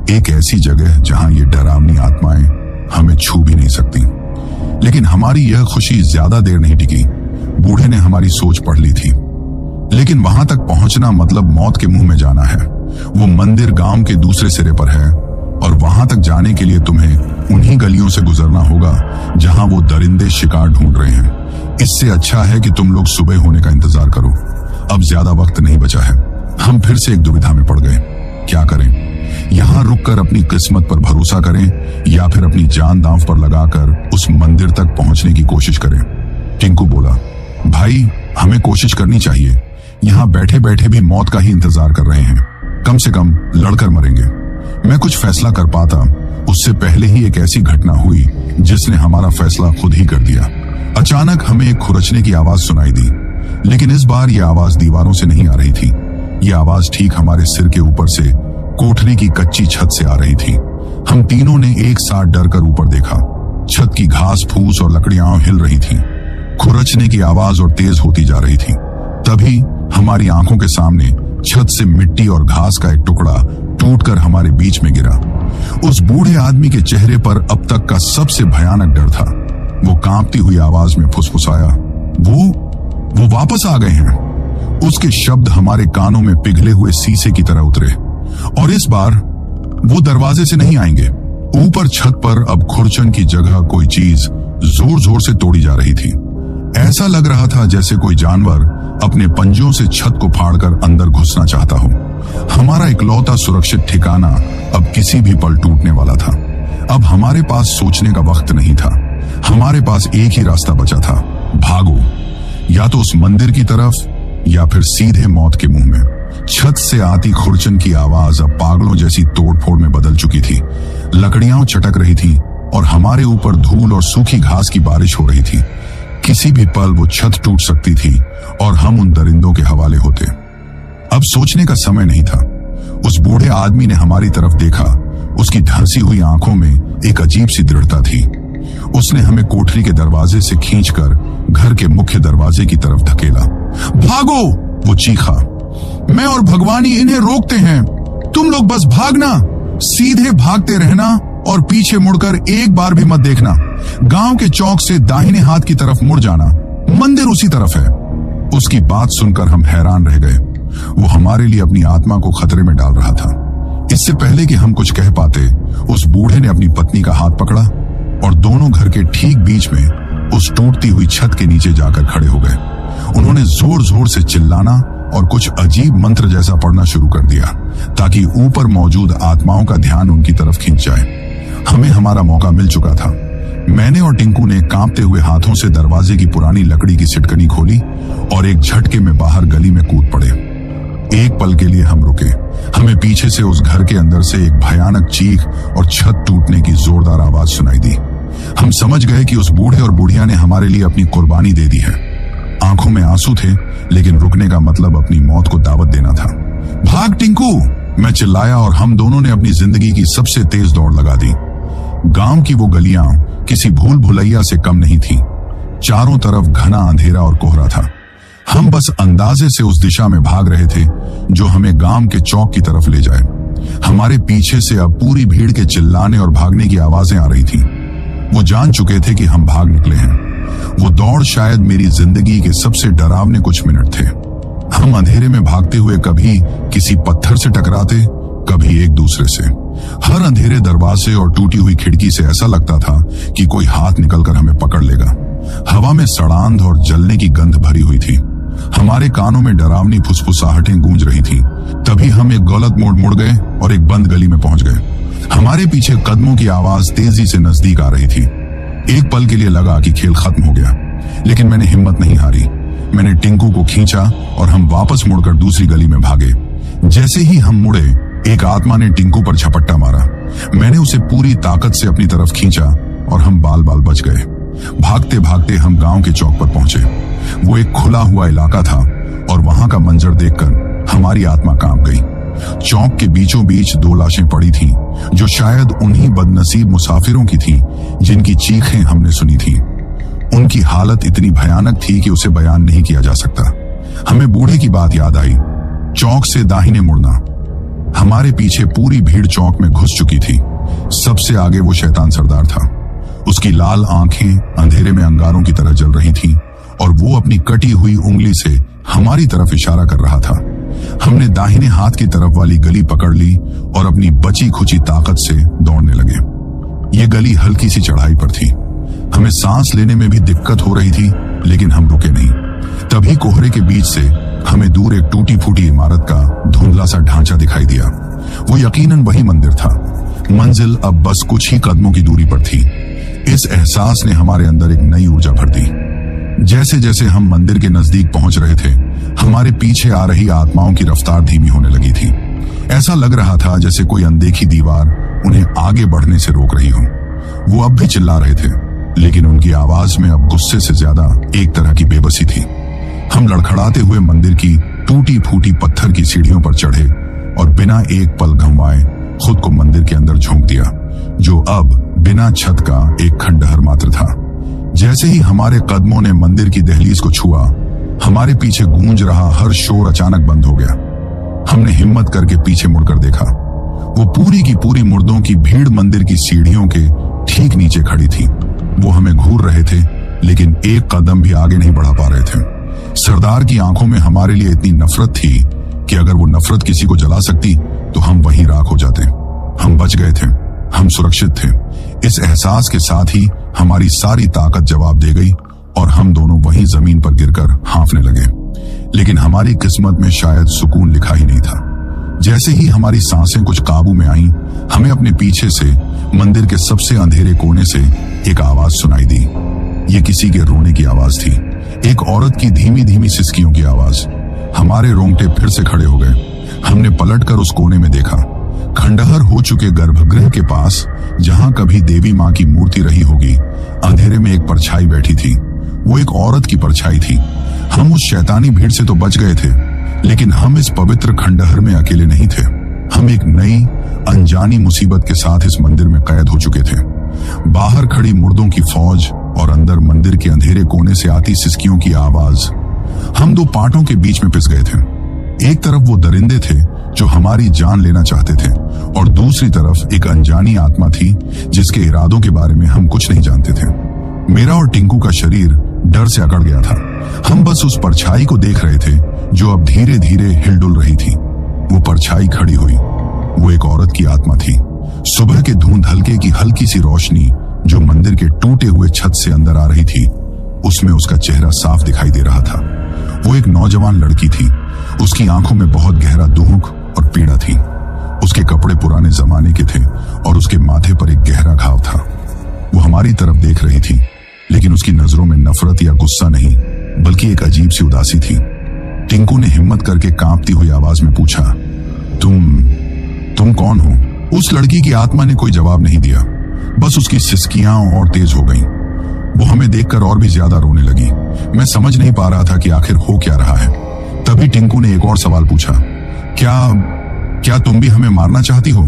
एक ऐसी जगह जहां ये डरावनी आत्माएं हमें छू भी नहीं सकती। लेकिन हमारी यह खुशी ज्यादा देर नहीं टिकी। बूढ़े ने हमारी सोच पढ़ ली थी। लेकिन वहां तक पहुंचना मतलब मौत के मुंह में जाना है। वो मंदिर गांव के दूसरे सिरे पर है और वहां तक जाने के लिए तुम्हें उन्हीं गलियों से गुजरना होगा जहां वो दरिंदे शिकार ढूंढ रहे हैं। इससे अच्छा है कि तुम लोग सुबह होने का इंतजार करो। अब ज्यादा वक्त नहीं बचा है। हम फिर से एक दुविधा में पड़ गए। क्या करें? यहाँ रुककर अपनी किस्मत पर भरोसा करें या फिर अपनी जान दांव पर लगाकर उस मंदिर तक पहुंचने की कोशिश करें? टिंकू बोला, भाई हमें कोशिश करनी चाहिए। यहाँ बैठे बैठे भी मौत का ही इंतजार कर रहे हैं। कम से कम लड़कर मरेंगे। मैं कुछ फैसला कर पाता उससे पहले ही एक ऐसी घटना हुई जिसने हमारा फैसला खुद ही कर दिया। अचानक हमें एक खुरचने की आवाज सुनाई दी, लेकिन इस बार यह आवाज दीवारों से नहीं आ रही थी। यह आवाज ठीक हमारे सिर के ऊपर से कोठरी की कच्ची छत से आ रही थी। हम तीनों ने एक साथ डरकर ऊपर देखा। छत की घास फूस और लकड़ियां हिल रही थीं। खुरचने की आवाज और तेज होती जा रही थी। तभी हमारी आंखों के सामने छत से मिट्टी और घास का एक टुकड़ा टूटकर हमारे बीच में गिरा। उस बूढ़े आदमी के चेहरे पर अब तक का सबसे भयानक डर था। वो कांपती हुई आवाज में फुसफुसाया, वो वापस आ गए हैं। उसके शब्द हमारे कानों में पिघले हुए शीशे की तरह उतरे। और इस बार वो दरवाजे से नहीं आएंगे। ऊपर छत पर अब खुरचन की जगह कोई चीज जोर जोर से तोड़ी जा रही थी। ऐसा लग रहा था जैसे कोई जानवर अपने पंजों से छत को फाड़कर अंदर घुसना चाहता हो। हमारा इकलौता सुरक्षित ठिकाना अब किसी भी पल टूटने वाला था। अब हमारे पास सोचने का वक्त नहीं था। हमारे पास एक ही रास्ता बचा था, भागो, या तो उस मंदिर की तरफ या फिर सीधे मौत के मुंह में। छत से आती खुरचन की आवाज अब पागलों जैसी तोड़फोड़ में बदल चुकी थी। लकड़ियां चटक रही थी और हमारे ऊपर धूल और सूखी घास की बारिश हो रही थी। किसी भी पल वो छत टूट सकती थी और हम उन दरिंदों के हवाले होते। अब सोचने का समय नहीं था। उस बूढ़े आदमी ने हमारी तरफ देखा। उसकी धंसी हुई आंखों में एक अजीब सी दृढ़ता थी। उसने हमें कोठरी के दरवाजे से खींचकर घर के मुख्य दरवाजे की तरफ धकेला। भागो, वो चीखा। मैं और भगवान ही इन्हें रोकते हैं। तुम लोग बस भागना, सीधे भागते रहना और पीछे मुड़कर एक बार भी मत देखना। गांव के चौक से दाहिने हाथ की तरफ मुड़ जाना, मंदिर उसी तरफ है। उसकी बात सुनकर हम हैरान रह गए। वो हमारे लिए अपनी आत्मा को खतरे में डाल रहा था। इससे पहले कि हम कुछ कह पाते, उस बूढ़े ने अपनी पत्नी का हाथ पकड़ा और दोनों घर के ठीक बीच में उस टूटती हुई छत के नीचे जाकर खड़े हो गए। उन्होंने जोर जोर से चिल्लाना और कुछ अजीब मंत्र जैसा पढ़ना शुरू कर दिया ताकि ऊपर मौजूद आत्माओं का ध्यान उनकी तरफ खींच जाए। हमें हमारा मौका मिल चुका था। मैंने और टिंकू ने कांपते हुए हाथों से दरवाजे की पुरानी लकड़ी की सिटकनी खोली और एक झटके में बाहर गली में कूद पड़े। एक पल के लिए हम रुके। हमें पीछे से उस घर के अंदर से एक भयानक चीख और छत टूटने की जोरदार आवाज सुनाई दी। हम समझ गए कि उस बूढ़े और बुढ़िया ने हमारे लिए अपनी कुर्बानी दे दी है। आंखों में आंसू थे, लेकिन रुकने का मतलब अपनी मौत को दावत देना था। भाग टिंकू, मैं चिल्लाया और हम दोनों ने अपनी जिंदगी की सबसे तेज दौड़ लगा दी। गांव की वो गलियां किसी भूल भुलैया से कम नहीं थी। चारों तरफ घना अंधेरा और कोहरा था। हम बस अंदाजे से उस दिशा में भाग रहे थे जो हमें गांव के चौक की तरफ ले जाए। हमारे पीछे से अब पूरी भीड़ के चिल्लाने और भागने की आवाजें आ रही थीं। वो जान चुके थे कि हम भाग निकले हैं। वो दौड़ शायद मेरी जिंदगी के सबसे डरावने कुछ मिनट थे। हम अंधेरे में भागते हुए कभी किसी पत्थर से टकराते, कभी एक दूसरे से। हर अंधेरे दरवाजे और टूटी हुई खिड़की से ऐसा लगता था कि कोई हाथ निकलकर हमें पकड़ लेगा। हवा में सड़ांध और जलने की गंध भरी हुई थी। हमारे कानों में डरावनी फुसफुसाहटें गूंज रही थीं। तभी हम एक गलत मोड़ मुड़ गए और एक बंद गली में पहुंच गए। हमारे पीछे कदमों की आवाज तेजी से नजदीक आ रही थी। एक पल के लिए लगा कि खेल खत्म हो गया, लेकिन मैंने हिम्मत नहीं हारी। मैंने टिंकू को खींचा और हम वापस मुड़कर दूसरी गली में भागे। जैसे ही हम मुड़े, एक आत्मा ने टिंकू पर झपट्टा मारा। मैंने उसे पूरी ताकत से अपनी तरफ खींचा और हम बाल बाल बच गए। भागते भागते हम गांव के चौक पर पहुंचे। वो एक खुला हुआ इलाका था और वहां का मंजर देखकर हमारी आत्मा कांप गई। चौक के बीचों बीच 2 लाशें पड़ी थीं, जो शायद उन्हीं बदनसीब मुसाफिरों की थीं जिनकी चीखें हमने सुनी थीं। उनकी हालत इतनी भयानक थी कि उसे बयान नहीं किया जा सकता। हमें बूढ़े की बात याद आई, चौक से दाहिने मुड़ना। हमारे पीछे पूरी भीड़ चौक में घुस चुकी थी। सबसे आगे वो शैतान सरदार था। उसकी लाल आंखें अंधेरे में अंगारों की तरह जल रही थीं और वो अपनी कटी हुई उंगली से हमारी तरफ इशारा कर रहा था। हमने दाहिने हाथ की तरफ वाली गली पकड़ ली और अपनी बची खुची ताकत से दौड़ने लगे। ये गली हल्की सी चढ़ाई पर थी। हमें सांस लेने में भी दिक्कत हो रही थी, लेकिन हम रुके नहीं। तभी कोहरे के बीच से हमें दूर एक टूटी फूटी इमारत का धुंधला सा ढांचा दिखाई दिया। वो यकीनन वही मंदिर था। मंजिल अब बस कुछ ही कदमों की दूरी पर थी। इस एहसास ने हमारे अंदर एक नई ऊर्जा भर दी। जैसे जैसे हम मंदिर के नजदीक पहुंच रहे थे, हमारे पीछे आ रही आत्माओं की रफ्तार धीमी होने लगी थी। ऐसा लग रहा था जैसे कोई अनदेखी दीवार उन्हें आगे बढ़ने से रोक रही हो। वो अब भी चिल्ला रहे थे, लेकिन उनकी आवाज में अब गुस्से से ज्यादा एक तरह की बेबसी थी। हम लड़खड़ाते हुए मंदिर की टूटी फूटी पत्थर की सीढ़ियों पर चढ़े और बिना एक पल गंवाए खुद को मंदिर के अंदर झोंक दिया, जो अब बिना छत का एक खंडहर मात्र था। जैसे ही हमारे कदमों ने मंदिर की दहलीज को छुआ, हमारे पीछे गूंज रहा हर शोर अचानक बंद हो गया। हमने हिम्मत करके पीछे मुड़कर देखा। वो पूरी की पूरी मुर्दों की भीड़ मंदिर की सीढ़ियों के ठीक नीचे खड़ी थी। वो हमें घूर रहे थे, लेकिन एक कदम भी आगे नहीं बढ़ा पा रहे थे। सरदार की आंखों में हमारे लिए इतनी नफरत थी कि अगर वो नफरत किसी को जला सकती तो हम वहीं राख हो जाते। हम बच गए थे, हम सुरक्षित थे। इस एहसास के साथ ही हमारी सारी ताकत जवाब दे गई और हम दोनों वहीं जमीन पर गिरकर हाँफने लगे। लेकिन हमारी किस्मत में शायद सुकून लिखा ही नहीं था। जैसे ही हमारी सांसें कुछ काबू में आईं, हमें अपने पीछे से मंदिर के सबसे अंधेरे कोने से एक आवाज सुनाई दी। ये किसी के रोने की आवाज थी, एक औरत की धीमी धीमी सिसकियों की आवाज। हमारे रोंगटे फिर से खड़े हो गए। हमने पलटकर उस कोने में देखा। खंडहर हो चुके गर्भगृह के पास, जहां कभी देवी मां की मूर्ति रही होगी, अंधेरे में एक परछाई बैठी थी। वो एक औरत की परछाई थी। हम उस शैतानी भीड़ से तो बच गए थे, लेकिन हम इस पवित्र खंडहर में अकेले नहीं थे। हम एक नई अनजानी मुसीबत के साथ इस मंदिर में कैद हो चुके थे। बाहर खड़ी मुर्दों की फौज और अंदर मंदिर के अंधेरे कोने से आती सिसकियों की आवाज। हम दो पाटों के बीच में पिस गए थे। एक तरफ वो दरिंदे थे जो हमारी जान लेना चाहते थे, और दूसरी तरफ एक अनजानी आत्मा थी जिसके इरादों के बारे में हम कुछ नहीं जानते थे। मेरा और टिंकू का शरीर डर से अकड़ गया था। हम बस उस परछाई को देख रहे थे जो अब धीरे धीरे हिलडुल रही थी। वो परछाई खड़ी हुई। वो एक औरत की आत्मा थी। सुबह के धुंध हल्के की हल्की सी रोशनी जो मंदिर के टूटे हुए छत से अंदर आ रही थी, उसमें उसका चेहरा साफ दिखाई दे रहा था। वो एक नौजवान लड़की थी। उसकी आंखों में बहुत गहरा दुख और पीड़ा थी। उसके कपड़े पुराने जमाने के थे और उसके माथे पर एक गहरा घाव था। वो हमारी तरफ देख रही थी, लेकिन उसकी नजरों में नफरत या गुस्सा नहीं, बल्कि एक अजीब सी उदासी थी। टिंकू ने हिम्मत करके कांपती हुई आवाज में पूछा, तुम कौन हो? उस लड़की की आत्मा ने कोई जवाब नहीं दिया, बस उसकी सिसकियां और तेज हो गईं। वो हमें देखकर और भी ज्यादा रोने लगी। मैं समझ नहीं पा रहा था कि आखिर हो क्या रहा है। तभी टिंकू ने एक और सवाल पूछा, क्या तुम भी हमें मारना चाहती हो?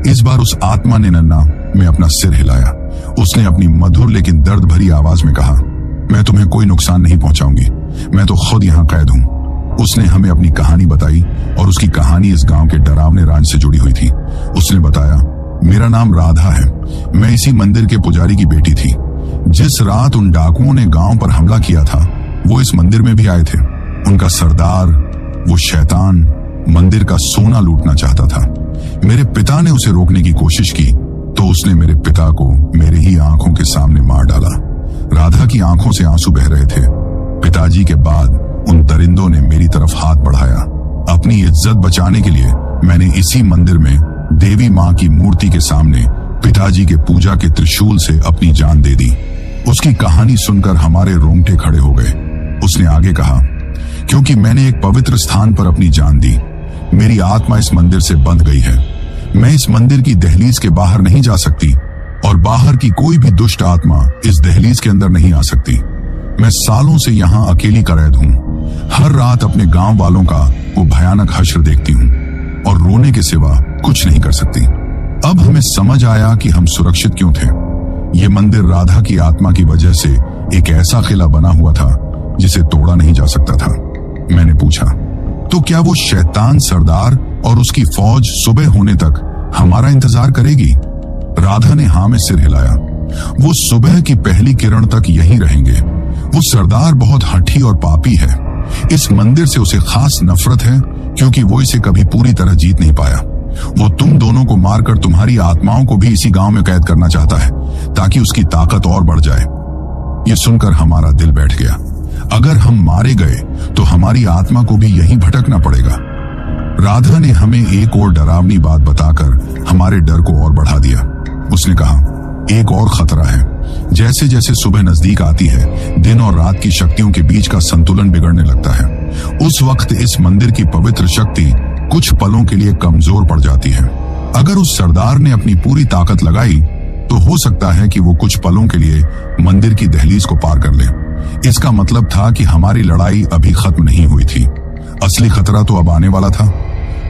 इस बार उस आत्मा ने नन्ना में अपना सिर हिलाया। उसने अपनी मधुर लेकिन दर्द भरी आवाज में कहा, मैं तुम्हें कोई नुकसान नहीं पहुंचाऊंगी, मैं तो खुद यहाँ कैद हूं। उसने हमें अपनी कहानी बताई और उसकी कहानी इस गांव के डरावने राज से जुड़ी हुई थी। उसने बताया, मेरा नाम राधा है, मैं इसी मंदिर के पुजारी की बेटी थी। जिस रात उन डाकुओं ने गांव पर हमला किया था, वो इस मंदिर में भी आए थे। उनका सरदार, वो शैतान, मंदिर का सोना लूटना चाहता था। मेरे पिता ने उसे रोकने की कोशिश की तो उसने मेरे पिता को मेरे ही आंखों के सामने मार डाला। राधा की आंखों से आंसू बह रहे थे। पिताजी के बाद उन दरिंदों ने मेरी तरफ हाथ बढ़ाया। अपनी इज्जत बचाने के लिए मैंने इसी मंदिर में देवी मां की मूर्ति के सामने पिताजी के पूजा के त्रिशूल से अपनी जान दे दी। उसकी कहानी सुनकर हमारे रोंगटे खड़े हो गए। उसने आगे कहा, क्योंकि मैंने एक पवित्र स्थान पर अपनी जान दी, मेरी आत्मा इस मंदिर से बंध गई है। मैं इस मंदिर की दहलीज के बाहर नहीं जा सकती और बाहर की कोई भी दुष्ट आत्मा इस दहलीज के अंदर नहीं आ सकती। मैं सालों से यहाँ अकेली कैद हूँ। हर रात अपने गांव वालों का वो भयानक हश्र देखती हूँ और रोने के सिवा कुछ नहीं कर सकती। अब हमें समझ आया कि हम सुरक्षित क्यों थे। ये मंदिर राधा की आत्मा की वजह से एक ऐसा किला बना हुआ था जिसे तोड़ा नहीं जा सकता था। मैंने पूछा, तो क्या वो शैतान सरदार और उसकी फौज सुबह होने तक हमारा इंतजार करेगी? राधा ने हाँ में सिर हिलाया। वो सुबह की पहली किरण तक यहीं रहेंगे। वो सरदार बहुत हठी और पापी है। इस मंदिर से उसे खास नफरत है क्योंकि वो इसे कभी पूरी तरह जीत नहीं पाया। वो तुम दोनों को मारकर तुम्हारी आत्माओं को भी इसी गांव में कैद करना चाहता है ताकि उसकी ताकत और बढ़ जाए। ये सुनकर हमारा दिल बैठ गया। अगर हम मारे गए तो हमारी आत्मा को भी यहीं भटकना पड़ेगा। राधा ने हमें एक और डरावनी बात बताकर हमारे डर को और बढ़ा दिया। उसने कहा, एक और खतरा है। जैसे जैसे सुबह नजदीक आती है, दिन और रात की शक्तियों के बीच का संतुलन बिगड़ने लगता है। उस वक्त इस मंदिर की पवित्र शक्ति कुछ पलों के लिए कमजोर पड़ जाती है। अगर उस सरदार ने अपनी पूरी ताकत लगाई तो हो सकता है कि वो कुछ पलों के लिए मंदिर की दहलीज को पार कर ले। इसका मतलब था कि हमारी लड़ाई अभी खत्म नहीं हुई थी। असली खतरा तो अब आने वाला था।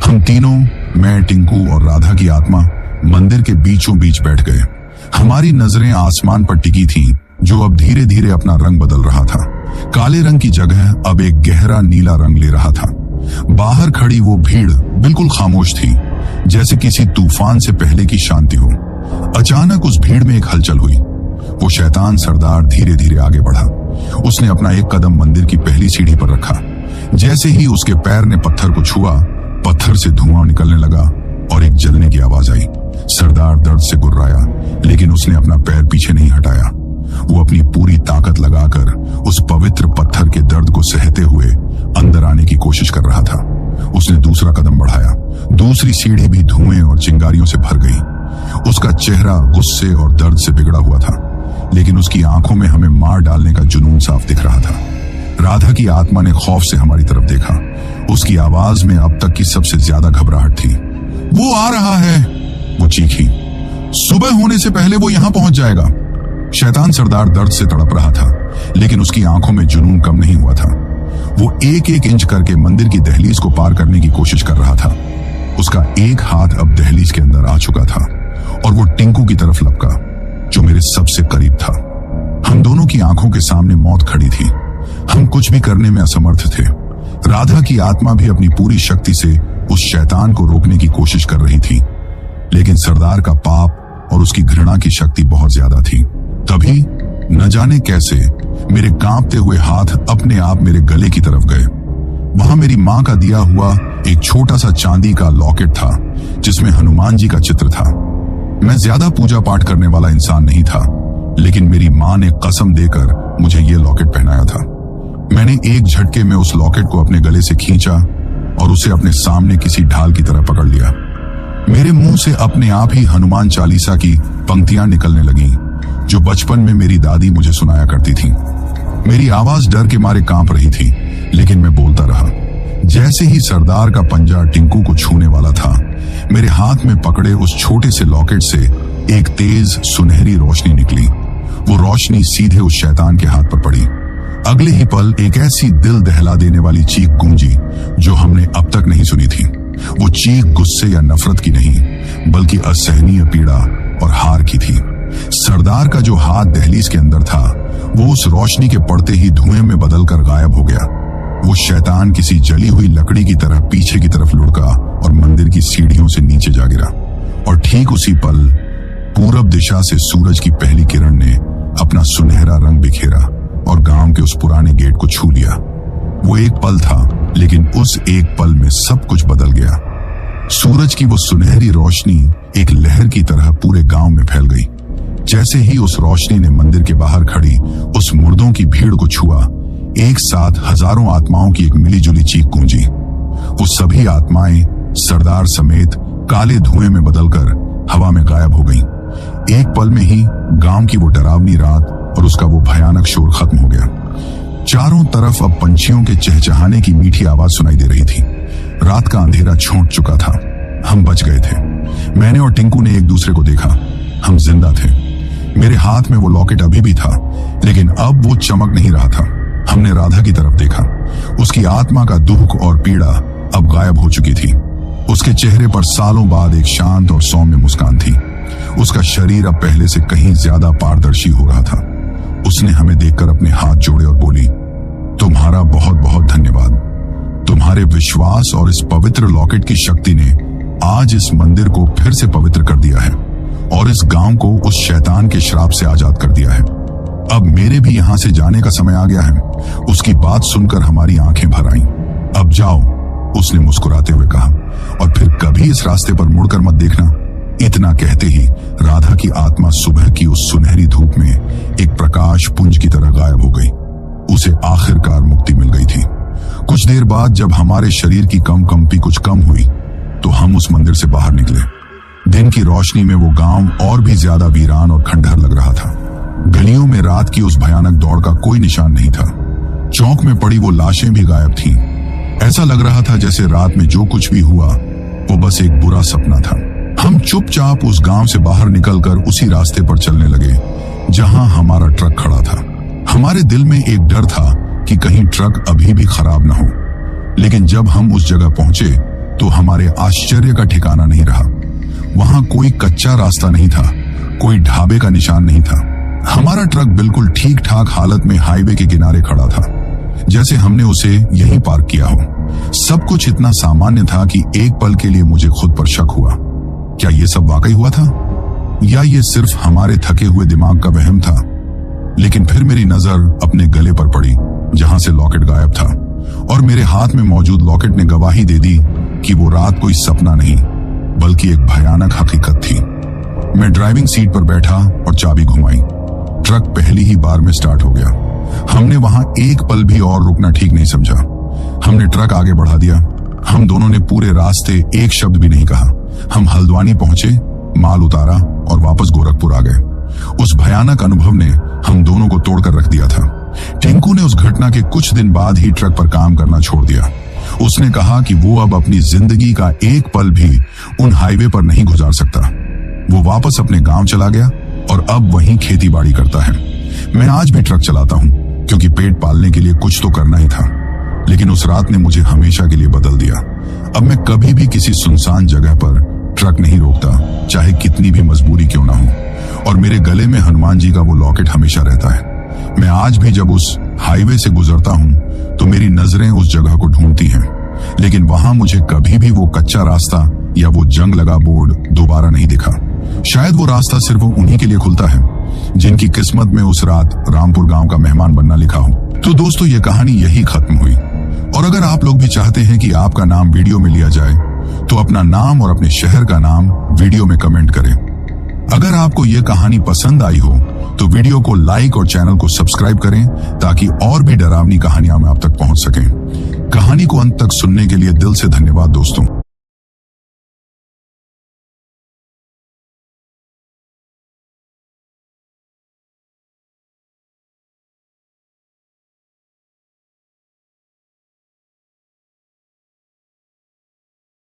हम तीनों, मैं, टिंकू और राधा की आत्मा मंदिर के बीचों बीच बैठ गए। हमारी नजरें आसमान पर टिकी थीं, जो अब धीरे धीरे अपना रंग बदल रहा था। काले रंग की जगह अब एक गहरा नीला रंग ले रहा था। बाहर खड़ी वो भीड़ बिल्कुल खामोश थी, जैसे किसी तूफान से पहले की शांति हो। अचानक उस भीड़ में एक हलचल हुई। वो शैतान सरदार धीरे धीरे आगे बढ़ा। उसने अपना एक कदम मंदिर की पहली सीढ़ी पर रखा। जैसे ही उसके पैर ने पत्थर को छुआ, पत्थर से धुआं निकलने लगा और एक जलने की आवाज आई। सरदार दर्द से गुर्राया, लेकिन उसने अपना पैर पीछे नहीं हटाया। वो अपनी पूरी ताकत लगाकर उस पवित्र पत्थर के दर्द को सहते हुए अंदर आने की कोशिश कर रहा था। उसने दूसरा कदम बढ़ाया। दूसरी सीढ़ी भी धुएं और चिंगारियों से भर गई। उसका चेहरा गुस्से और दर्द से बिगड़ा हुआ था, लेकिन उसकी आंखों में हमें मार डालने का जुनून साफ दिख रहा था। राधा की आत्मा ने खौफ से हमारी तरफ देखा। उसकी आवाज में अब तक की सबसे ज्यादा घबराहट थी। वो आ रहा है, वो चीखी। सुबह होने से पहले वो यहां पहुंच जाएगा। शैतान सरदार दर्द से तड़प रहा था, लेकिन उसकी आंखों में जुनून कम नहीं हुआ था। वो एक एक इंच करके मंदिर की दहलीज को पार करने की कोशिश कर रहा था। उसका एक हाथ अब दहलीज के अंदर आ चुका था और वो टिंकू की तरफ लपका, जो मेरे सबसे करीब था। हम दोनों की आंखों के सामने मौत खड़ी थी। हम कुछ भी करने में असमर्थ थे। राधा की आत्मा भी अपनी पूरी शक्ति से उस शैतान को रोकने की कोशिश कर रही थी, लेकिन सरदार का पाप और उसकी घृणा की शक्ति बहुत ज्यादा थी। तभी न जाने कैसे मेरे कांपते हुए हाथ अपने आप मेरे गले की तरफ गए। वहां मेरी मां का दिया हुआ एक छोटा सा चांदी का लॉकेट था, जिसमें हनुमान जी का चित्र था। मैं ज्यादा पूजा पाठ करने वाला इंसान नहीं था, लेकिन मेरी मां ने कसम देकर मुझे ये लॉकेट पहनाया था। मैंने एक झटके में उस लॉकेट को अपने गले से खींचा और उसे अपने सामने किसी ढाल की तरह पकड़ लिया। मेरे मुंह से अपने आप ही हनुमान चालीसा की पंक्तियां निकलने लगीं, जो बचपन में मेरी दादी मुझे सुनाया करती थी। मेरी आवाज डर के मारे कांप रही थी, लेकिन मैं बोलता रहा। जैसे ही सरदार का पंजा टिंकू को छूने वाला था, मेरे हाथ में पकड़े उस छोटे से लॉकेट से एक तेज सुनहरी रोशनी निकली। वो रोशनी सीधे उस शैतान के हाथ पर पड़ी। अगले ही पल एक ऐसी दिल दहला देने वाली चीख गूंजी जो हमने अब तक नहीं सुनी थी। वो चीख गुस्से या नफरत की नहीं, बल्कि असहनीय पीड़ा और हार की थी। सरदार का जो हाथ दहलीज के अंदर था, वो उस रोशनी के पड़ते ही धुएं में बदलकर गायब हो गया। वो शैतान किसी जली हुई लकड़ी की तरह पीछे की तरफ लुढ़का और मंदिर की सीढ़ियों से नीचे जा गिरा। और ठीक उसी पल पूरब दिशा से सूरज की पहली किरण ने अपना सुनहरा रंग बिखेरा और गांव के उस पुराने गेट को छू लिया। वो एक पल था, लेकिन उस एक पल में सब कुछ बदल गया। सूरज की वो सुनहरी रोशनी एक लहर की तरह पूरे गांव में फैल गई। जैसे ही उस रोशनी ने मंदिर के बाहर खड़ी उस मुर्दों की भीड़ को छुआ, एक साथ हजारों आत्माओं की एक मिलीजुली चीख गूंजी। वो सभी आत्माएं सरदार समेत काले धुएं में बदलकर हवा में गायब हो गईं। एक पल में ही गांव की वो डरावनी रात और उसका वो भयानक शोर खत्म हो गया। चारों तरफ अब पंछियों के चहचहाने की मीठी आवाज सुनाई दे रही थी। रात का अंधेरा छोंट चुका था। हम बच गए थे। मैंने और टिंकू ने एक दूसरे को देखा। हम जिंदा थे। मेरे हाथ में वो लॉकेट अभी भी था, लेकिन अब वो चमक नहीं रहा था। हमने राधा की तरफ देखा। उसकी आत्मा का दुख और पीड़ा अब गायब हो चुकी थी। उसके चेहरे पर सालों बाद एक शांत और सौम्य मुस्कान थी। उसका शरीर अब पहले से कहीं ज्यादा पारदर्शी हो रहा था। उसने हमें देखकर अपने हाथ जोड़े और बोली, तुम्हारा बहुत बहुत धन्यवाद। तुम्हारे विश्वास और इस पवित्र लॉकेट की शक्ति ने आज इस मंदिर को फिर से पवित्र कर दिया है और इस गांव को उस शैतान के श्राप से आजाद कर दिया है। अब मेरे भी यहां से जाने का समय आ गया है। उसकी बात सुनकर हमारी आंखें भर आईं। अब जाओ, उसने मुस्कुराते हुए कहा, और फिर कभी इस रास्ते पर मुड़कर मत देखना। इतना कहते ही राधा की आत्मा सुबह की उस सुनहरी धूप में एक प्रकाश पुंज की तरह गायब हो गई। उसे आखिरकार मुक्ति मिल गई थी। कुछ देर बाद जब हमारे शरीर की कंपी कुछ कम हुई, तो हम उस मंदिर से बाहर निकले। दिन की रोशनी में वो गांव और भी ज्यादा वीरान और खंडहर लग रहा था। गलियों में रात की उस भयानक दौड़ का कोई निशान नहीं था। चौक में पड़ी वो लाशें भी गायब थीं। ऐसा लग रहा था जैसे रात में जो कुछ भी हुआ वो बस एक बुरा सपना था। हम चुपचाप उस गांव से बाहर निकलकर उसी रास्ते पर चलने लगे जहां हमारा ट्रक खड़ा था। हमारे दिल में एक डर था कि कहीं ट्रक अभी भी खराब न हो, लेकिन जब हम उस जगह पहुंचे तो हमारे आश्चर्य का ठिकाना नहीं रहा। वहां कोई कच्चा रास्ता नहीं था, कोई ढाबे का निशान नहीं था। हमारा ट्रक बिल्कुल ठीक ठाक हालत में हाईवे के किनारे खड़ा था, जैसे हमने उसे यहीं पार्क किया हो। सब कुछ इतना सामान्य था कि एक पल के लिए मुझे खुद पर शक हुआ। क्या ये सब वाकई हुआ था या ये सिर्फ हमारे थके हुए दिमाग का वहम था? लेकिन फिर मेरी नजर अपने गले पर पड़ी जहां से लॉकेट गायब था, और मेरे हाथ में मौजूद लॉकेट ने गवाही दे दी कि वो रात कोई सपना नहीं बल्कि एक भयानक हकीकत थी। मैं ड्राइविंग सीट पर बैठा और चाबी घुमाई। ट्रक पहली ही बार में स्टार्ट हो गया। हमने वहां एक पल भी और रुकना ठीक नहीं समझा। हमने ट्रक आगे बढ़ा दिया। हम दोनों ने पूरे रास्ते एक शब्द भी नहीं कहा। हम हल्द्वानी पहुंचे, माल उतारा और वापस गोरखपुर आ गए। उस भयानक अनुभव ने हम दोनों को तोड़कर रख दिया था। टिंकू ने उस घटना के कुछ दिन बाद ही ट्रक पर काम करना छोड़ दिया। उसने कहा कि वो अब अपनी जिंदगी का एक पल भी उन हाईवे पर नहीं गुजार सकता। वो वापस अपने गांव चला गया और अब वहीं खेती बाड़ी करता है। मैं आज भी ट्रक चलाता हूं क्योंकि पेट पालने के लिए कुछ तो करना ही था, लेकिन उस रात ने मुझे हमेशा के लिए बदल दिया। अब मैं कभी भी किसी सुनसान जगह पर ट्रक नहीं रोकता, चाहे कितनी भी मजबूरी क्यों ना हो। और मेरे गले में हनुमान जी का वो लॉकेट हमेशा रहता है। मैं आज भी जब उस हाईवे से गुजरता हूं तो मेरी नजरें उस जगह को ढूंढती हैं, लेकिन वहां मुझे कभी भी वो कच्चा रास्ता या वो जंग लगा बोर्ड दोबारा नहीं दिखा। शायद वो रास्ता सिर्फ उन्हीं के लिए खुलता है जिनकी किस्मत में उस रात रामपुर गांव का मेहमान बनना लिखा हो। तो दोस्तों, ये कहानी यही खत्म हुई। और अगर आप लोग भी चाहते हैं कि आपका नाम वीडियो में लिया जाए तो अपना नाम और अपने शहर का नाम वीडियो में कमेंट करें। अगर आपको यह कहानी पसंद आई हो तो वीडियो को लाइक और चैनल को सब्सक्राइब करें ताकि और भी डरावनी कहानियां आप तक पहुंच सकें। कहानी को अंत तक सुनने के लिए दिल से धन्यवाद दोस्तों।